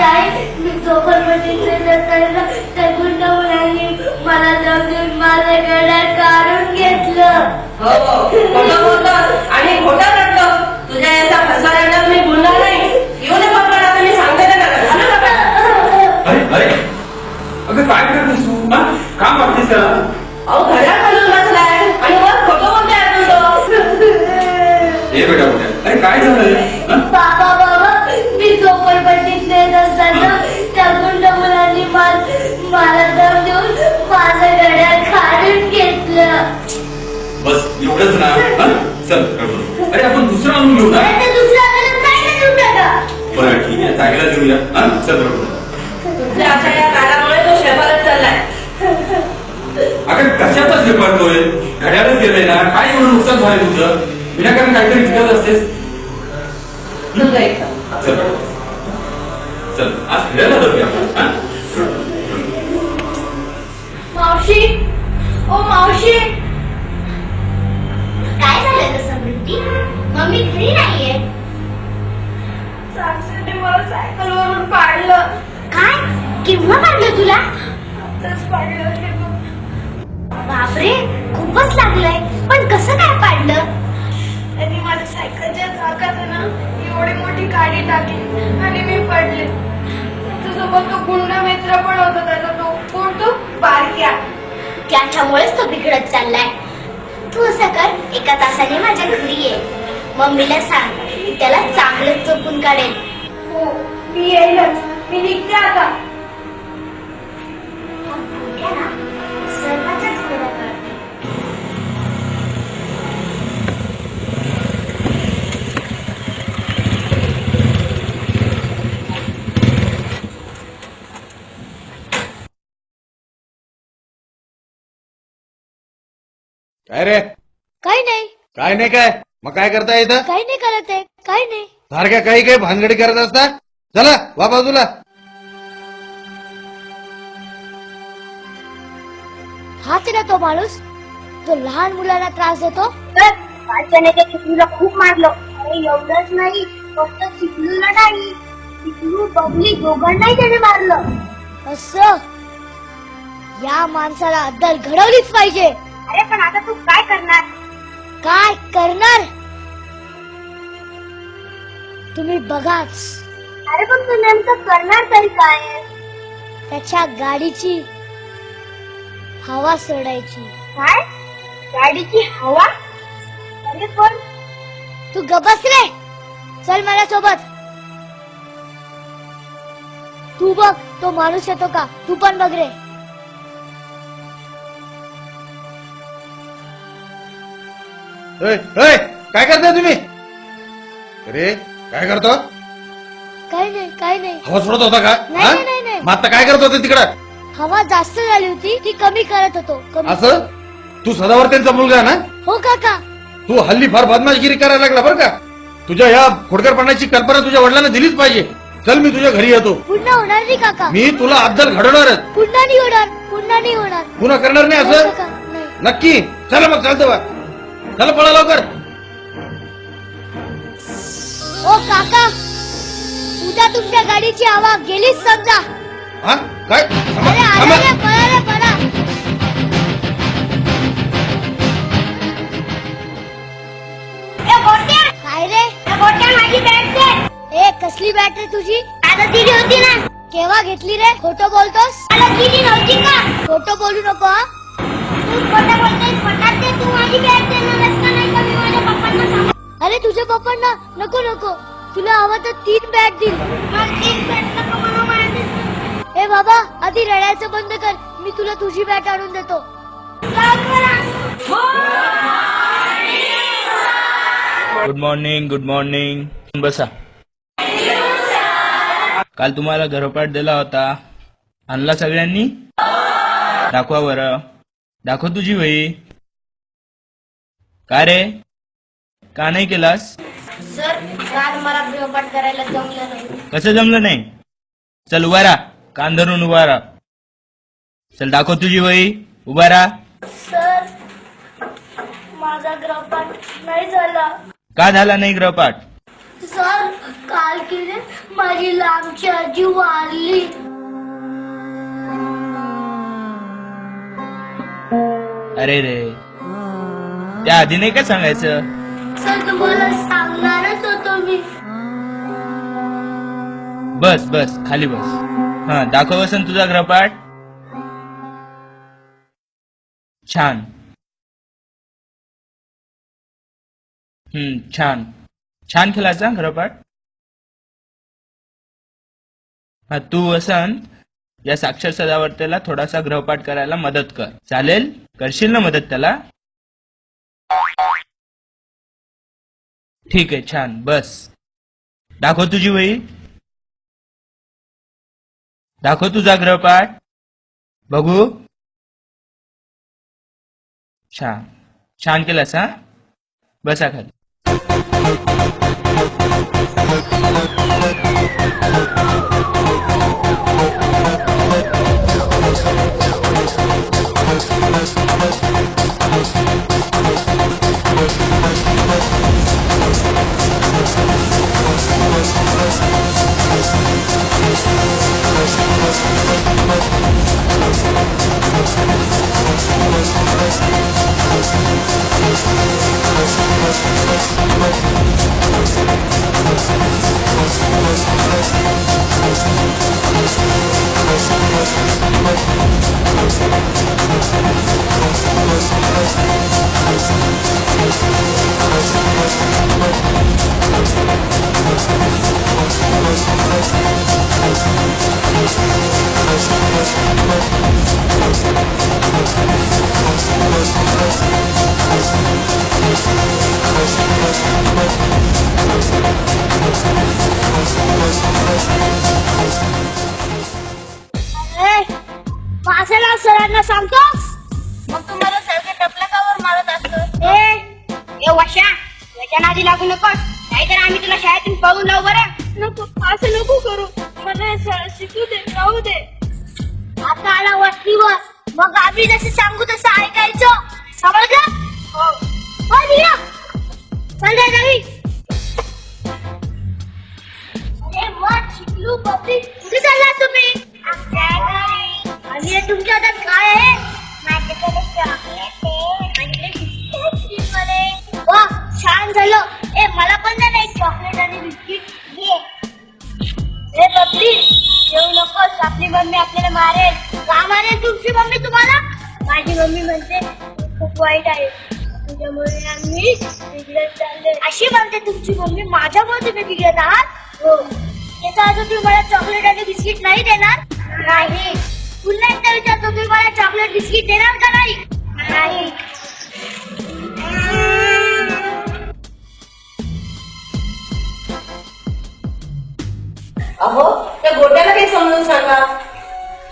आई मी झोपडपट्टीचे नसताना त्या गुंड मुलांनी मला जमून माझं घड्याळ काढून घेतलं. हो खोटं बोलतोस आणि खोटं रडतोस. तुझ्या याचा फसवा रडत मी बोलणार नाही. येऊ नये पप्पा, आता मी सांगते ना. अरे अगं काय करतेस तू? का मागतेस त्याला? अहो घड्याळ घालून बसलाय आणि वर खोटं बोलतोय हे बेटा बेटा, अरे काय झालं? बाबा मी झोपडपट्टीत नेत असताना त्या गुंड मुलांनी मला दम देऊन माझं घड्याळ काढून घेतलं. बस एवढंच ना? चल रडू. अरे आपण दुसरं आणून घेऊ ना. बरं ठीक आहे, ताईला देऊया. चल रडू. तुझ्या अशा या काळामुळे तो शेपारत चाललाय. अगं कशाचा झेपडतोय? घड्याळच गेलंय ना, काय एवढं नुकसान झालंय तुझं? विनाकारण काहीतरी विकत असतेस. चल चल आज फिरायला जाऊया आपण. मावशी, ओ मावशी, काय झालं ग समृद्धी? मम्मी घरी नाहीये. साक्षीने मला सायकलवरून पाडलं. काय? केव्हा पाडलं तुला? आताच पाडलं. बापरे, खूपच लागलंय. पण कसं काय पाडलं? त्यांनी माझ्या सायकलच्या चाकात ना एवढी मोठी काडी टाकली आणि मी पडले. त्याच्यासोबत तो गुंडा मित्र पण होता. त्याचा तो कोण? तो बारक्या. त्याच्यामुळेच तो बिघडत चाललाय. तू असं कर, एका तासाने माझ्या घरी ये. मम्मीला सांग, मी त्याला चांगलंच चोपून काढेल. हो मी येईलच. मी निघते आता. सर्वांच्याच घरात काढते. काय रे? काही नाही. काय नाही काय? मग काय करता येतं? काही नाही करत आहे. काही नाही. सारख्या काही काही भानगडी करत असता. चला वा बाजूला. हाच ना तो माणूस, तो लहान मुलांना त्रास देतो. पाचण्याच्या चिकलूला खूप मारलं. अरे एवढंच नाही, फक्त चिकलूला नाही, चिकलू बबली दोघांनाही त्याने मारलं. असं या माणसाला अद्दल घडवलीच पाहिजे. अरे पण आता तू काय करणार? काय करणार तुम्ही बघाच. अरे पण तू नेमकं करणार तरी काय? त्याच्या गाडीची हवा सोडायची. काय? गाडीची हवा? अरे पण तू गबस रे. चल मला सोबत. तू बघ तो माणूस येतो का. तू पण बघ रे. काय करताय तुम्ही? अरे काय करतो? काही नाही, काही नाही. हवा सोडत होता का? नाही नाही नाही. मग आता काय करत होते तिकडं? हवा जास्त झाली होती, ती कमी करत होतो. कमी. असं? तू सदावर्तेंचा मुलगा ना? हो काका. तू हल्ली फार बदमाशगिरी करायला लागला बरं का. तुझ्या या खोडकरपणाची कल्पना तुझ्या वडिलांना दिलीच पाहिजे. चल मी तुझ्या घरी येतो. पुन्हा होणार नाही काका. मी तुला अद्दल घडवणारच. पुन्हा नाही होणार. पुन्हा नाही होणार. पुन्हा करणार नाही असं? काका, नाही. नक्की. चला मग चालतं बा. चला पळा लवकर. ओ काका, उद्या तुमच्या गाडीची हवा गेलीच समजा. हा काय? अरे आला रे, पळा रे, पळा. काय रे? माझी बॅग दे. ए कसली बॅटरी तुझी? आता दिली होती ना. केव्हा घेतली रे? खोटं बोलतोस? मला दिली नव्हती का? खोटं बोलू नको हा. तू खोटं बोलतोय. पटात दे. तू माझी बॅग देणार असता नाही का मी माझ्या पप्पांना सांग. अरे तुझ्या पप्पांना नको नको. तुला हवं तर 3 बॅट देईल. मला 3 बॅग नको मला माहिती. ए बाबा, आधी रडायचं बंद कर. मी तुला तुझी बॅट आणून देतो. Good morning. Good morning. बसा. काल तुम्हाला गृहपाठ दिला होता, आणला सगळ्यांनी? दाखवा बरं. दाखव तुझी वही. का रे, का नाही केलास? सर काल मला गृहपाठ करायला जमलं नाही. कसं जमलं नाही? चल उभा राहा, कान धरून उभा राहा. चल दाखव तुझी वही, उभा राहा. सर माझा गृहपाठ नाही झाला. का झाला नाही गृहपाठ? सर काल केले माझी लांबची आजी वारली. अरे रे, त्या आधी नाही का सांगायचं? सर तुम्हाला सांगणारच होतो मी. बस बस खाली बस. हा दाखव वसंत तुझा गृहपाठ. छान. छान छान केलाचा गृहपाठ. हा तू वसंत या साक्षर सदावर्तेला थोडासा गृहपाठ करायला मदत कर. चालेल? करशील ना मदत त्याला? ठीक आहे, छान. बस दाखव तुझी वही, दाखव तुझा गृहपाठ बघू. छान छान केलास. हा बसा खाली. माझं नाव सरांना सांगतोस, मग तुम्हाला सगळे टपलकावर मारत असतो. ए वशा, याच्या नादी लागू नकोस, नाहीतर आम्ही तुला शाळेतून पळून लावू. बरं नको, असं नको करू. मला शिकू दे, राहू दे. आता आला वस्तीवर, मग आम्ही जसं सांगू तसं ऐकायचं. समजलं? हो. संध्याकाळी अरे मग शिकलू बबली, कुठे चालला तुम्ही? आणि तुमच्या हातात काय आहे? माझ्याकडे चॉकलेट आहे आणि बिस्किट. वा छान झालं. ए मला पण द्या ना एक चॉकलेट आणि बिस्किट. ए बबली येऊ नकोस, आपली मम्मी आपल्याला मारेल. का मारेल तुमची मम्मी तुम्हाला? माझी मम्मी म्हणते खूप वाईट आहे, तुझ्यामुळे आम्ही बिघडत चालले. अशी म्हणते तुमची मम्मी? माझ्यामुळे तुम्ही बिघडत आहात? हो. याचा अर्थ तुम्ही मला चॉकलेट आणि बिस्किट नाही देणार? नाही. पुन्हा एकदा विचारतो, तुम्ही मला चॉकलेट बिस्किट देणार का नाही? नाही. अहो त्या गोट्याला काही समजून सांगा.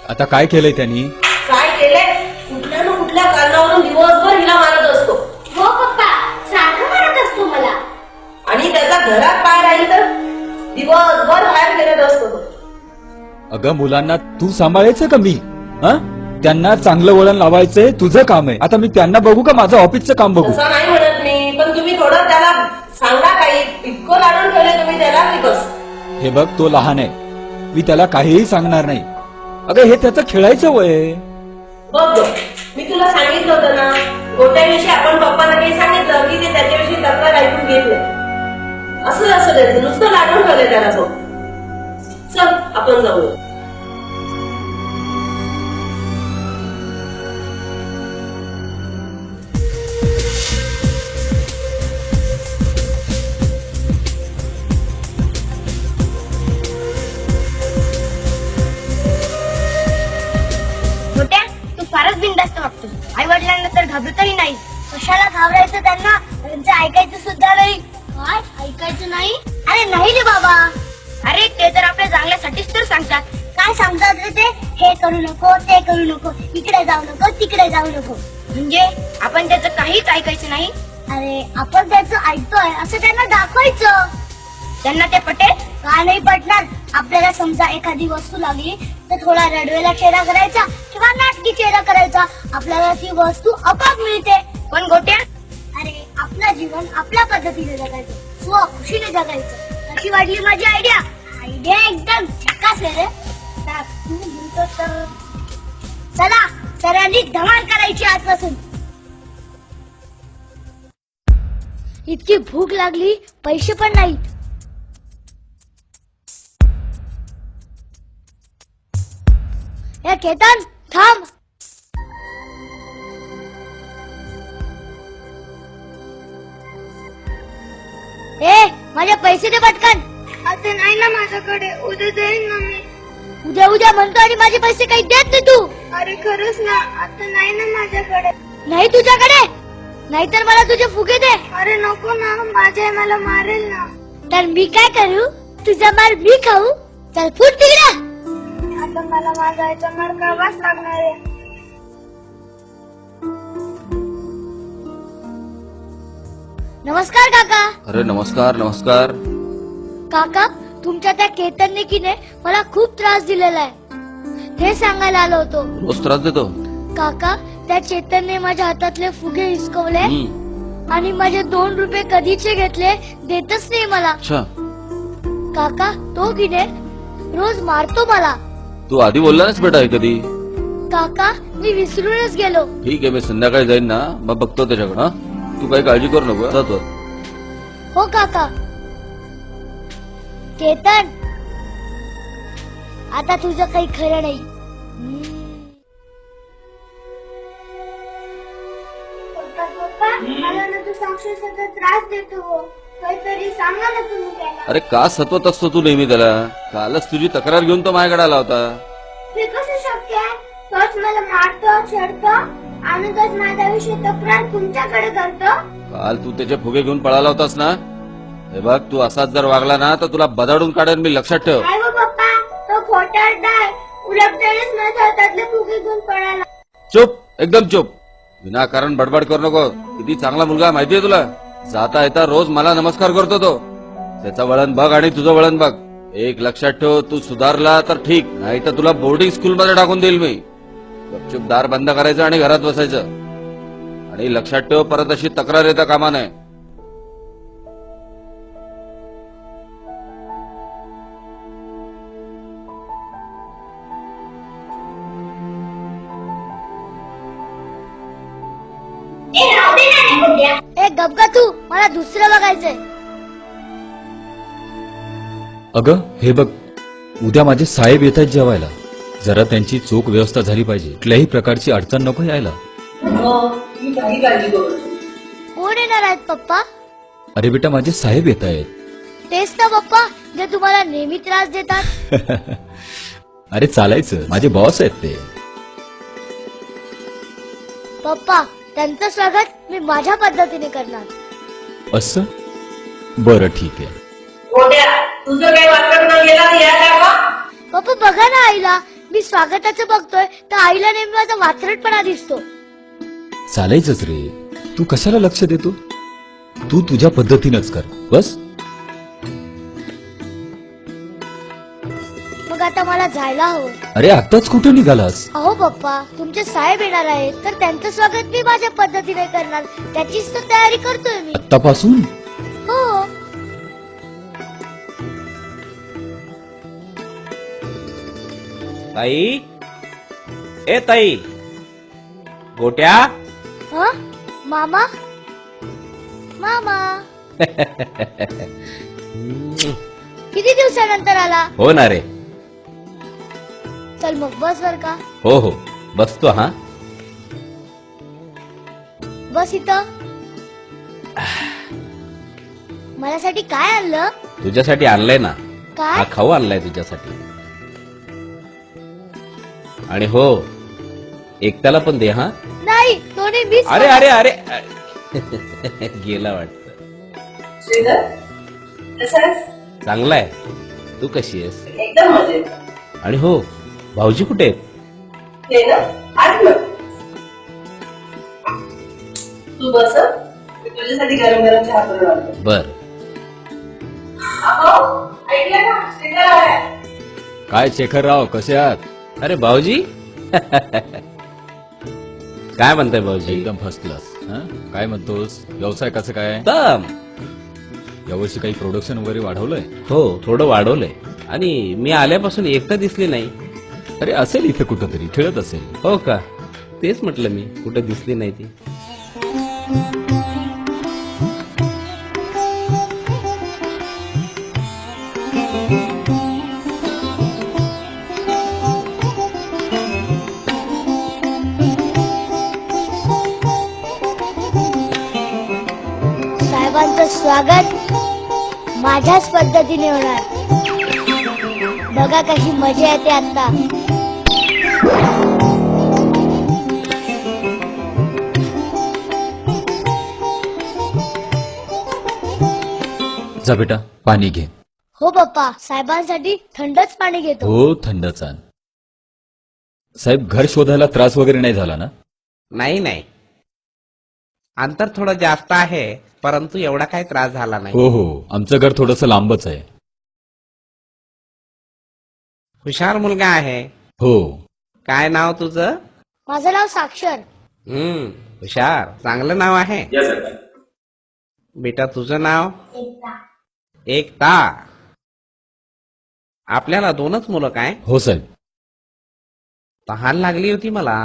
आता काय केलंय त्यांनी? काय केलंय? कुठल्या ना कुठल्या कारणावरून दिवसभर हिला मारत असतो. हो पप्पा, सारखं मारत असतो मला. आणि त्याचा घरात पाय राहील तर दिवसभर बाहेर फिरत असतो. अगं मुलांना तू सांभाळायचं का मी? त्यांना चांगलं वळण लावायचंय, तुझं काम आहे. आता मी त्यांना बघू का माझं ऑफिसचं काम बघू? तसं नाही म्हणत मी, पण तुम्ही थोडं त्याला सांगा काही. इतकं लाडून ठेवले तुम्ही त्याला की बस. हे बघ, तो लहान आहे, मी त्याला काहीही सांगणार नाही. अगं हे त्याचं खेळायचं वय. बघ मी तुला सांगितलं होतं ना, गोट्याविषयी आपण पप्पाला काही सांगितलं की ते त्याच्याविषयी तक्रार ऐकून घेतलं. असं द्यायचं, नुसतं लाडून ठेवलंय त्याला. तो चल आपण जाऊ. तू फारच बिनधास्त वागतो. आई वडिलांना तर घाबरतही नाही. कशाला घाबरायचं त्यांना? त्यांचं ऐकायचं सुद्धा नाही. काय ऐकायचं नाही? अरे नाही रे बाबा. अरे ते तर आपल्या चांगल्यासाठीच तर सांगतात. काय सांगतात रे ते? हे करू नको, ते करू नको, इकडे जाऊ नको, तिकडे जाऊ नको. म्हणजे आपण त्याचं काहीच ऐकायचं नाही. अरे आपण त्याचं ऐकतोय असं त्यांना दाखवायचं. त्यांना ते पटेल का नाही पटणार. आपल्याला समजा एखादी वस्तू लागली तर थोडा रडवेला चेहरा करायचा किंवा नाटकी चेहरा करायचा, आपल्याला ती वस्तू आपोआप मिळते. पण गोट्या, अरे आपलं जीवन आपल्या पद्धतीने जगायचं, स्व खुशीने जगायचं. कशी वाटली माझी आयडिया? आयडिया एकदम झकास आहे रे. तू म्हणतो तर चला सरांनी धमाल करायची आजपासून. इतकी भूक लागली, पैसे पण नाहीत. केतन थांब. माझे पैसे दे पटकन. आता नाही ना माझ्याकडे, उद्या देईन ना मी. उद्या उद्या म्हणतो आणि माझे पैसे काही देत नाही तू. अरे खरंच ना, आता नाही ना माझ्याकडे. नाही तुझ्याकडे? नाहीतर मला तुझे फुगे दे. अरे नको ना, माझ्या मला मारेल ना. तर मी काय करू? तुझा मार मी खाऊ? चल फुट तिकडे. आता मला माझा याचा मार खावाच लागणार आहे. नमस्कार काका. अरे नमस्कार नमस्कार. काका, तुमच्या त्या केतनने की नाही मला खूप त्रास दिलेला आहे, हे सांगायला आलो होतो. रोज त्रास देतो? काका, त्या चेतनने माझ्या हातातले फुगे हिसकवले आणि माझे 2 रुपये कधीचे घेतले, देतच नाही मला. काका, तो की नाही रोज मारतो मला. तू आधी बोलला नास बेटा हे कधी? काका, मी विसरूनच गेलो. ठीक आहे, मी संध्याकाळी जाईन ना, मग बघतो त्याच्याकडे. तू काही काळजी करू नको. जातो. हो काका. केतन, आता तुझं काही खरं नाही. मला ना तू सांगशील सतत त्रास देतो, काहीतरी सांगा ना तुम्ही त्याला. अरे का सतवत असतो तू नेहमी त्याला? कालच तुझी तक्रार घेऊन तो माझ्याकडे आला होता. हे कसं शक्य आहे? तोच मला मारतो, छेडतो आणि तोच माझ्याविषयी तक्रार तुमच्याकडे करतो. काल तू त्याचे फुगे घेऊन पळाला होतास ना? हे बघ, तू असाच जर वागला ना तर तुला बदाडून काढेन मी, लक्षात ठेव. नाही हो पप्पा, तो खोटारडा आहे. उलट त्यानेच माझ्या हातातले फुगे घेऊन पळाला. चुप, एकदम चुप. विनाकारण बडबड करू नको. किती चांगला मुलगा माहितीये तुला? जाता येता रोज मला नमस्कार करतो तो. त्याचं वळण बघ आणि तुझं वळण बघ. एक लक्षात ठेव, तू सुधारला तर ठीक, नाही तर तुला बोर्डिंग स्कूल मध्ये टाकून देईल मी. गपचूप दार बंद करायचं आणि घरात बसायचं. आणि लक्षात ठेव, परत अशी तक्रार येता कामा नये. गपगा तू, मला दुसरं बघायचंय. अगं हे बघ, उद्या माझे साहेब येत आहेत जेवायला. जरा त्यांची चोख व्यवस्था झाली पाहिजे. कुठल्याही प्रकारची अडचण नको यायला. कोण येणार आहेत पप्पा? अरे बेटा, माझे साहेब येत आहेत. तेच ना पप्पा, जे तुम्हाला नेहमी त्रास देतात. अरे चालायचं, माझे बॉस आहेत ते. पप्पा, त्यांचं स्वागत मी माझ्या पद्धतीने करणार. असं? बरं ठीक आहे. तुझं काही वाटत न गेला या का? पप्पा बघा ना आईला, मी स्वागताचं बघतोय तर आईला नेहमी माझा वात्रटपणा दिसतो. चालायचंच रे, तू कशाला लक्ष देतो? तू तुझ्या पद्धतीनंच कर बस. मग आता मला जायला हवं. अरे आताच कुठे निघालास? अहो पप्पा, तुमचे साहेब येणार आहेत तर त्यांचं स्वागत मी माझ्या पद्धतीने करणार, त्याचीच तर तयारी करतोय मी. आतापासून? हो. ताई, ए ताई, गोट्या. मामा, मामा. किती दिवसानंतर आला? हो ना रे. चल मग बस बर का. हो हो, बसतो. हा बस इथं. माझ्यासाठी काय आणलं? तुझ्यासाठी आणलंय ना. काय? हा खाऊ आणलाय तुझ्यासाठी. आणि हो, एकट्याला पण दे. हा नाही, दोन्ही मीच. अरे अरे अरे गेला वाटत. चांगला आहे. तू कशी आहेस? एकदम मजेत. आणि हो, भाऊजी कुठे आहेत? ते ना आत मग. तू बस. तुझ्यासाठी गरम गरम चहा करून आणतो. बर. अहो, ऐकलं ना, शेखर आलाय. काय शेखरराव, कसे आहात? अरे भाऊजी काय म्हणताय भाऊजी? एकदम फर्स्ट क्लास. काय म्हणतोस, व्यवसाय कसं काय? एकदम. यावर्षी काही प्रोडक्शन वगैरे वाढवलंय? हो, थोडं वाढवलंय. आणि मी आल्यापासून एकटा दिसली नाही. अरे असेल इथे कुठंतरी, खेळत असेल. हो का? तेच म्हटलं मी, कुठे दिसली नाही ती. साहेबांचं स्वागत माझ्याच पद्धतीने होणार. बघा कशी मजा येते आता. जा बेटा, पाणी घे. हो पप्पा, साहेबांसाठी थंडच पाणी घेतो. हो, थंडच आण. साहेब, घर शोधायला त्रास वगैरे नाही झाला ना? नाही नाही, अंतर थोडं जास्त आहे, परंतु एवढा काही त्रास झाला नाही. हो हो, आमचं घर थोडंसं लांबच आहे. हुशार मुलगा आहे. हो. काय नाव तुझं? माझं नाव साक्षर. हुशार, चांगलं नाव आहे. बेटा तुझं नाव? एकता. आपल्याला 2च मुलं काय? हो साहेब. तहान लागली होती मला.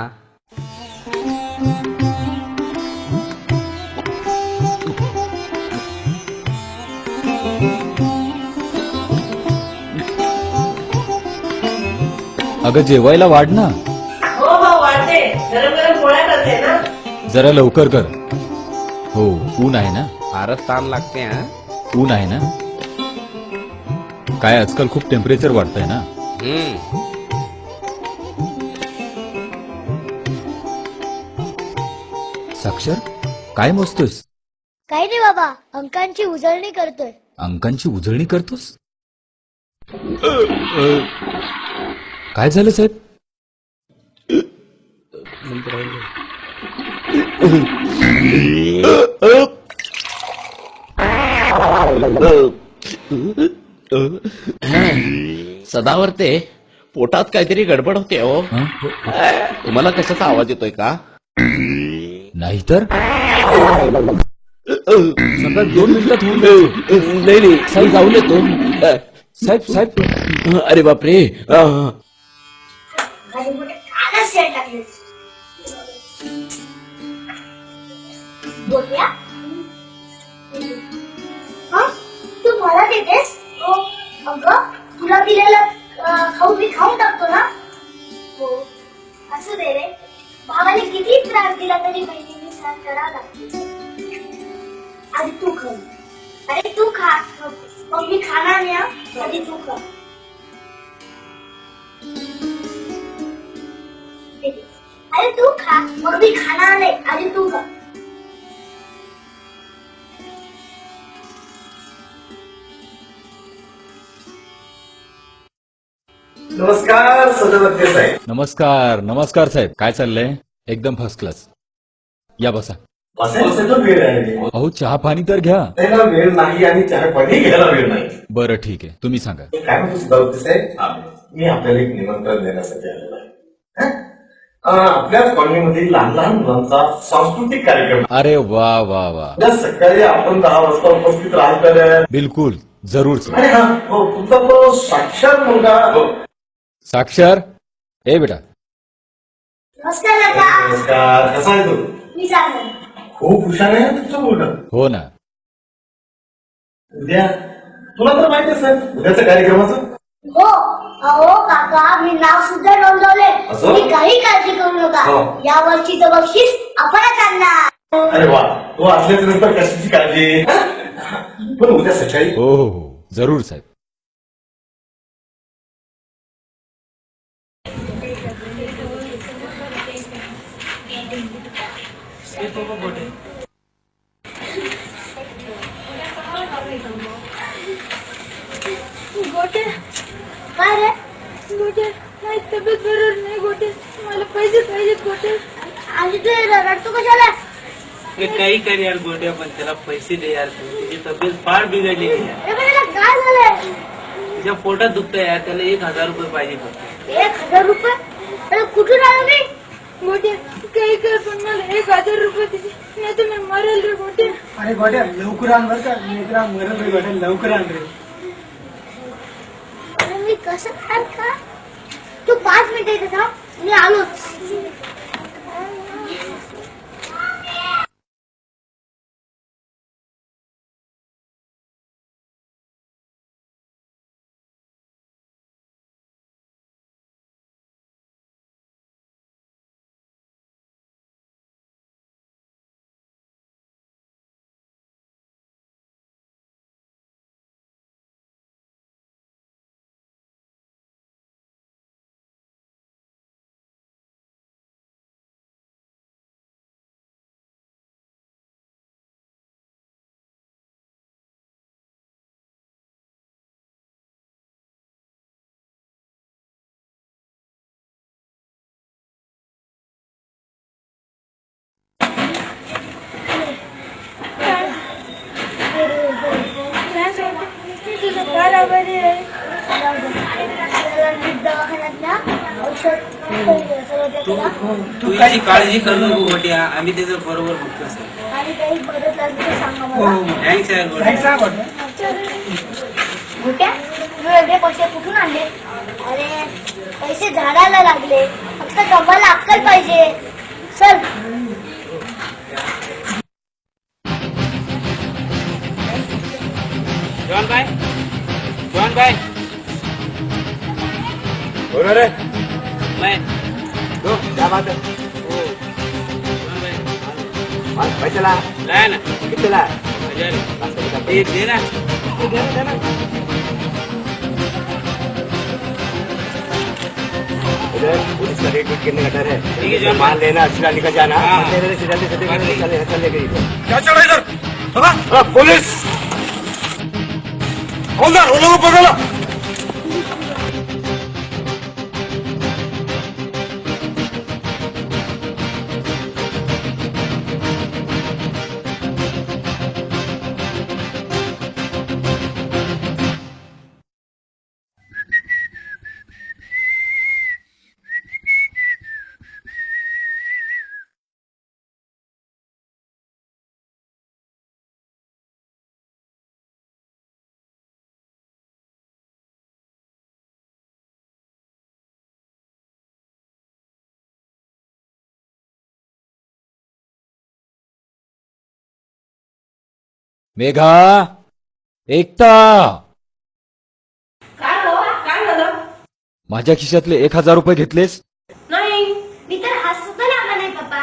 अगं जेवायला वाढ ना. हो हो, वाढते. गरम गरम पोळ्या करते ना. जरा लवकर कर. हो, ऊन आहे ना. फारच ताण लागते. ऊन आहे ना. काय आजकाल खूप टेम्परेचर वाढतंय ना. साक्षर, काय मोजतोस? काही नाही बाबा, अंकांची उजळणी करतोय. अंकांची उजळणी करतोस? काय झालं साहेब? सदावर्ते, पोटात काहीतरी गडबड होते हो. तुम्हाला कशाचा आवाज येतोय का? नाही तर सगळं 2 मिनिटात होऊन जाईल. नाही साहेब, जाऊन येतो. साहेब साहेब, अरे बापरे. तू मला देतेस? अगं, तुला दिलेला खाऊ मी खाऊन टाकतो ना. हो, असं दे रे. भावाने किती त्रास दिला तरी बहिणीने सहन करावं लागते. आधी तू खा. अरे तू खा, मग मी खाणार नाही. आधी तू खा. अरे तू खा, मग मी खाणार नाही. आधी तू खा. नमस्कार सदावर्ते साहेब. नमस्कार नमस्कार साहेब. काय चाललंय? एकदम फर्स्ट क्लास. या बसा. वेळ आहे. अहो, चहा पाणी तर घ्या. त्याला वेळ नाही आणि चहा पाणी घ्यायला वेळ नाही. बरं ठीक आहे, तुम्ही सांगा. काय म्हणतो सदावर्ते साहेब, मी आपल्याला एक निमंत्रण देण्यासाठी आलेलो आहे. आपल्या कॉलनीमध्ये लहान लहान मुलांचा सांस्कृतिक कार्यक्रम. अरे वा वा वा. उद्या सकाळी आपण 10 वाजता उपस्थित राहाल तर? बिलकुल, जरूर सर. अरे हा, हो, तुमचा तो साक्षर मुलगा. साक्षर, ए बेटा. नमस्कार काका. नमस्कार. कसा आहे तू? मी चांगला. खूप हुशार आहे तुमचा मुलगा. हो ना. उद्या तुला तर माहिती आहे सर उद्याच्या कार्यक्रमाचं. हो, अहो काका, मी नाव सुद्धा नोंदवले. तुम्ही काही काळजी करू नका. या वर्षीचं बक्षीस आपणच आणणार. अरे वा, तू असल्याच्या नंतर कशाची काळजी. पण उद्या सकाळी. हो हो हो, जरूर साहेब. गोटे, काय रे? गोटे, माझी तब्येत बरोबर नाही. गोटे, मला पैसे पाहिजेत. गोटे, आणि तू रडतो कशाला? काही कर यार गोट्या, पण त्याला पैसे दे यार. त्याची तब्येत फार बिघडली आहे यार. काय झालंय? तिच्या पोटात दुखतंय यार. त्याला 1000 रुपये पाहिजे फक्त. 1000 रुपये? अरे कुठून आलो मी? मोठे काही कर, पण मला 1000 रुपये दे, नाही तर मी मरेल रे मोठे. अरे गोट्या लवकर आण बर का, मित्रा मरेल रे गोट्या, लवकर आण रे. अरे मी कसं काय का? तू 5 मिनिटं इथे थांब, मी आलोच. तू याची काळजी करू नको गोट्या, आम्ही त्याचं बरोबर बघतो सर. आणि काही मदत लागली तर सांगा मला. थँक्स यार गोट्या. गोट्या, तू एवढे पैसे कुठून आणले? अरे पैसे झाडाला लागले, फक्त गव्हाला अक्कल पाहिजे. चल. जॉन भाई बोलो रे. मैं दो, क्या बात है? पैसे ला. लाया ना. कितने ला? 1000. ये दे ना. पुलिस का रेट कितने का डर है? ठीक है, जॉन मान लेना, सीधा निकल जाना. हाँ. चल क्या चल रहा है इधर? चला. पुलिस हवलदार, उन लोगों को पकड़ो. मेघा, एकता, काय हो, काय झालं? माझ्या खिशातले 1000 रुपये घेतलेस? नाही. मी तर हात सुद्धा लावला नाही पप्पा.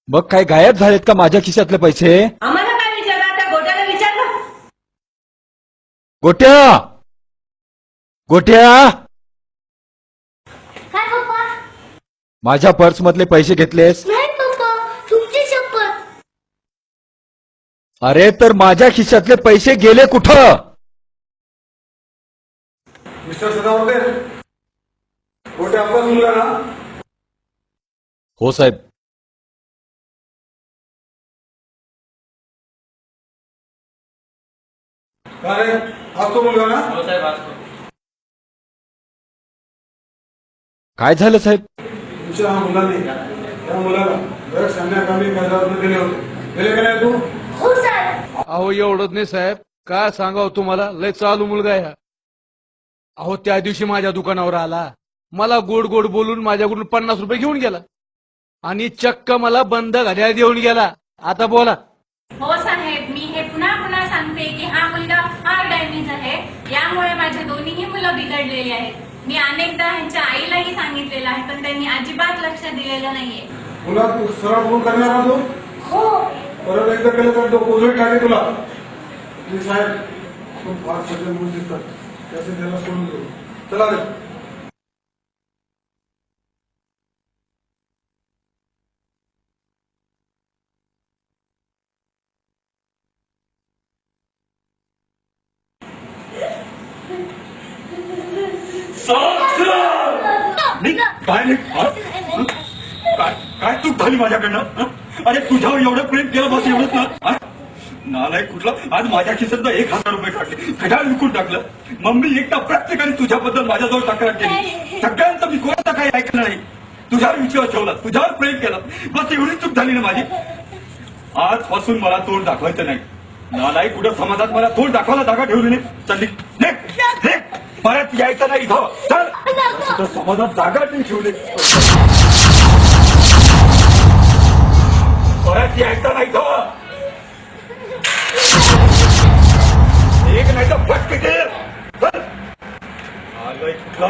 मग काय गायब झालेत का माझ्या खिशातले पैसे? आम्हाला काय विचारलं? त्या गोट्याला विचारलं. गोट्या, गोट्या, काय पप्पा? माझ्या पर्स मधले पैसे घेतलेस? नाही पप्पा, तुमची शपथ. अरे तर माझ्या खिशातले पैसे गेले कुठं? मिस्टर सदावर्ते, गोट्या आपला मुलगा ना? हो साहेब. काय रे, आज तो मुलगा ना? हो साहेब, आज तो. काय झालं साहेब? तुमच्या हा मुलाने त्या मुलाला दर संध्याकाळी 1000 रुपये दिले होते. दिले का नाही तू? हो साहेब. अहो एवढंच नाही साहेब, काय सांगावं तुम्हाला, लय चालू मुलगा आहे हा. अहो त्या दिवशी माझ्या दुकानावर आला, मला गोड गोड बोलून माझ्याकडून 50 रुपये घेऊन गेला आणि चक्क मला बंद घड्याळ देऊन गेला. आता बोला. हो साहेब, मी हे पुन्हा पुन्हा सांगते की हा मुलगा फार डॅमेज आहे. यामुळे माझे दोन्हीही मुलं बिघडलेली आहेत. मी अनेकदा ह्यांच्या आईलाही सांगितलेलं आहे, पण त्यांनी अजिबात लक्ष दिलेलं नाहीये. तुला तू सरळ फोन करणार ना तू? हो. परत एकदा केलं तर तो कोजळी टाके तुला. मी साहेब, आपण 5 सज्जन मुलं दिसतात, त्याचे त्याला सोडून देऊ. चला रे. काय चूक झाली माझ्याकडनं? अरे तुझ्यावर एवढं प्रेम केलं बस एवढंच ना हा? नालायक कुठला आज माझ्या खिशातनं 1000 रुपये काढले घड्याळ विकून टाकलं. मम्मी एकटा प्रत्येकाने तुझ्याबद्दल माझ्याजवळ तक्रार केली. सगळ्यांचं मी कोणाचा काही ऐकलं नाही. तुझ्यावर विश्वास ठेवला, तुझ्यावर प्रेम केलं, बस एवढी चूक झाली ना माझी. आजपासून मला तोंड दाखवायचं नाही. नालायक कुठं समाजात मला तोंड दाखवायला जागा ठेवली नाही. चल निघ. परत यायचं नाही इथं. चल कुठं समाजात जागा नाही ठेवली. परत यायचं नाही इथं. एक नाही तर फट किती आलोय कुठला.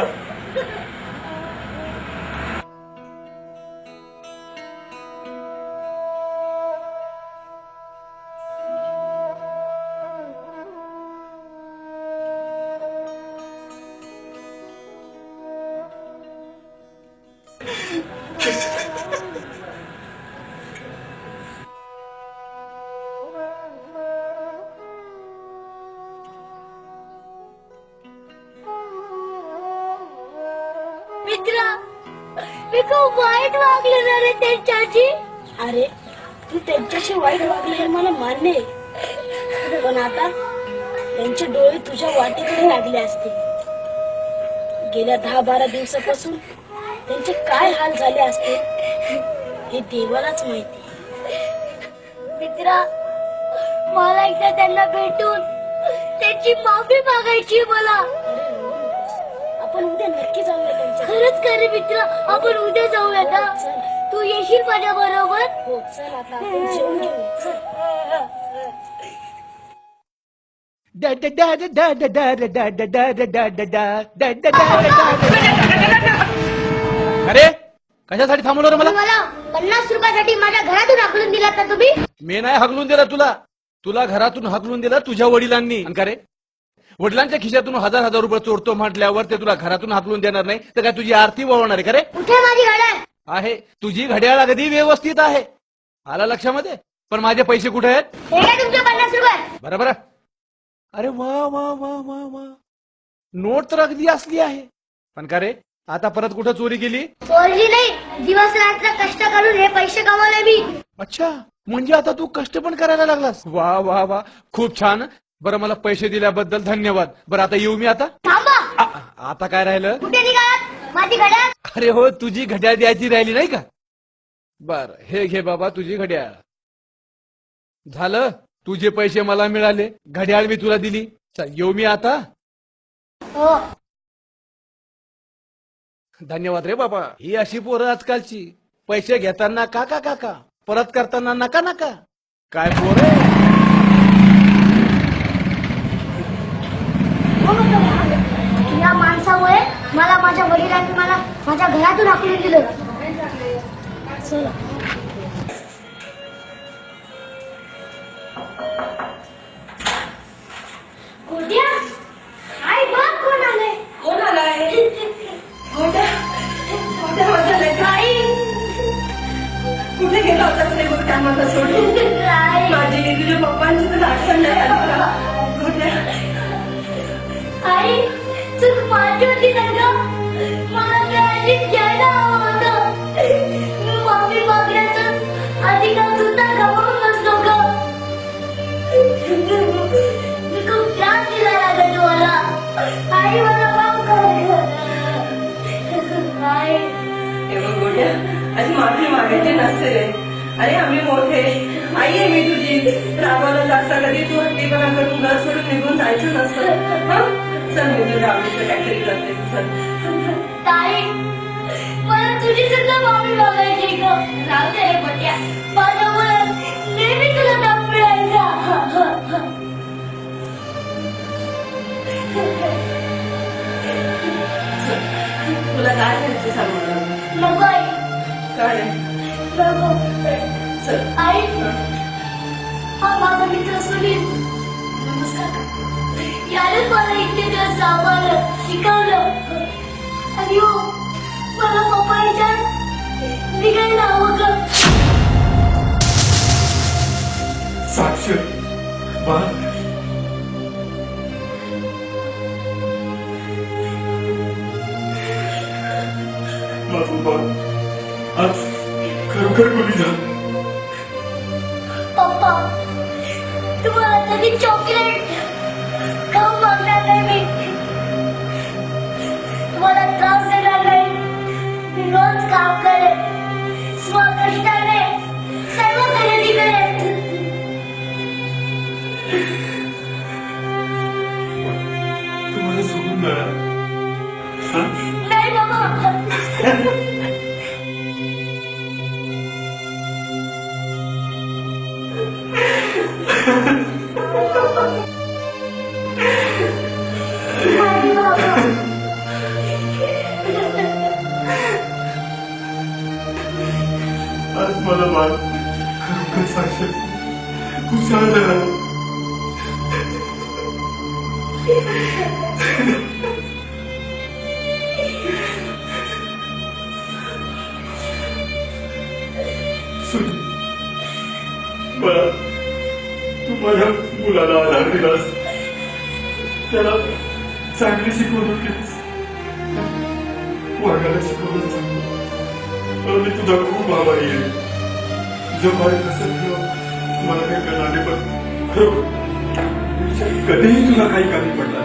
मित्रा मी खूप वाईट वागले ना रे त्यांच्याशी. अरे तू त्यांच्याशी वाईट वागले हे मला मान्य आहे, पण आता त्यांचे डोळे तुझ्या वाटेकडे लागले असते. गेल्या 10-12 दिवसापासून त्यांचे काय हाल झाले असते हे देवालाच माहिती. मित्रा मला एकदा त्यांना भेटून त्यांची माफी मागायची मला. आपण उद्या नक्की जाऊया त्यांच्या. खरंच का रे मित्रा, आपण उद्या जाऊया का? तू येशील माझ्या बरोबर? हो चल आता आपण जेवून घेऊया. चल. अरे कशासाठी थांबवलं रे मला? मला 50 रुपयासाठी माझ्या घरातून हाकलून दिलात ना तुम्ही? मी नाही हकलून दिला तुला घरातून हकलून दिला तुझ्या वडिलांनी. आणि का रे वडिलांच्या खिशातून 1000 रुपये चोरतो म्हटल्यावर ते तुला घरातून हाकलून देणार नाही तर काय तुझी आरती वळवणार आहे का रे? कुठे माझी घड्याळ आहे? तुझी घड्याळ अगदी व्यवस्थित आहे, आला लक्षामध्ये. पण माझे पैसे कुठे आहेत? हे काय तुमचे 50 रुपये? बरोबर. अरे वा वा वा वा वा, नोट तर अगदी असली आहे. पण का रे आता परत कुठं चोरी केली? चोरली नाही, दिवस रात्र कष्ट करून हे पैसे कमावले मी. अच्छा, म्हणजे आता तू कष्ट पण करायला लागलास. वा वा वा, खूप छान. बरं मला पैसे दिल्याबद्दल धन्यवाद. बरं आता येऊ मी आता? थांबा. आता काय राहिलं? कुठे निघालात? माझी घड्याळ. अरे हो, तुझी घड्याळ द्यायची राहिली नाही का? बर हे घे बाबा तुझी घड्याळ. झालं, तुझे पैसे मला मिळाले, घड्याळ मी तुला दिली. चल येऊ मी आता? हो. धन्यवाद रे बाबा. ही अशी पोरं आजकालची, पैसे घेताना काका काका, परत करताना नका नका. काय पोरं. या माणसामुळे मला माझ्या वडिलांनी मला माझ्या घरातून हाकलून दिलं. चला. गोट्या, आई बघ कोण आलंय. कोण आलाय? गोट्या माझा लेकरं. आई कुठे गेला होतास रे गोट्या मला सोडून? माझी तुझ्या पप्पांची तर आठवण नाही आली मला. गोट्या आई चूक माझी होती ना ग. मला त्या आजीत घ्यायला हवं होतं. मी माफी मागण्याचं अधिकार सुद्धा गमावून नसतो ग. मी खूप त्रास दिला लागत तुम्हाला. आई मला माफ कर. आई हे बघ गोट्या, अशी माफी मागायची नसते रे. अरे आम्ही मोठे, आई आहे मी तुझी. रागावलं असता कधी तू हट्टीपणा करून घर सोडून निघून जायचं नसतं. चल मी तुझ्या आवडीचं काहीतरी करते. चल. ताई मला तुझी सुद्धा माफी मागायची ग. राहू दे रे बट्या, माझ्यामुळे नेहमी तुला ताप मिळायचा. तुला काय घ्यायचं सांग मला. नको आई. काय नको. चल. आई हा माझा मित्र सुनील. नमस्कार. याने मला इतके दिवस सांभाळलं, शिकवलं. आणि हो मला पप्पाच्या निघायला हवं ग. साक्ष बाळा, माझं बाळ आज खरोखर कोणी झालं. बाबा तुम्हाला कधी चॉकलेट खाऊ मागणार नाही मी. तुम्हाला त्रास देणार नाही. मी रोज काम करेन, स्वकष्टाने सर्व खरेदी करेन. तुम्हाला सोडून जाणार नाही बाबा. आज मला बाळ खरोखर सांगेल खूप छान झाला. मला तू माझ्या मुलाला आधार दिलास, त्याला चांगली शिकवणूक केलीस, वागायला शिकवलंच. मी तुझा खूप आभारी आहे. तुझं माझ्या कसं मला काही कळणार नाही, पण खरोखर कधीही तुला काही कमी पडला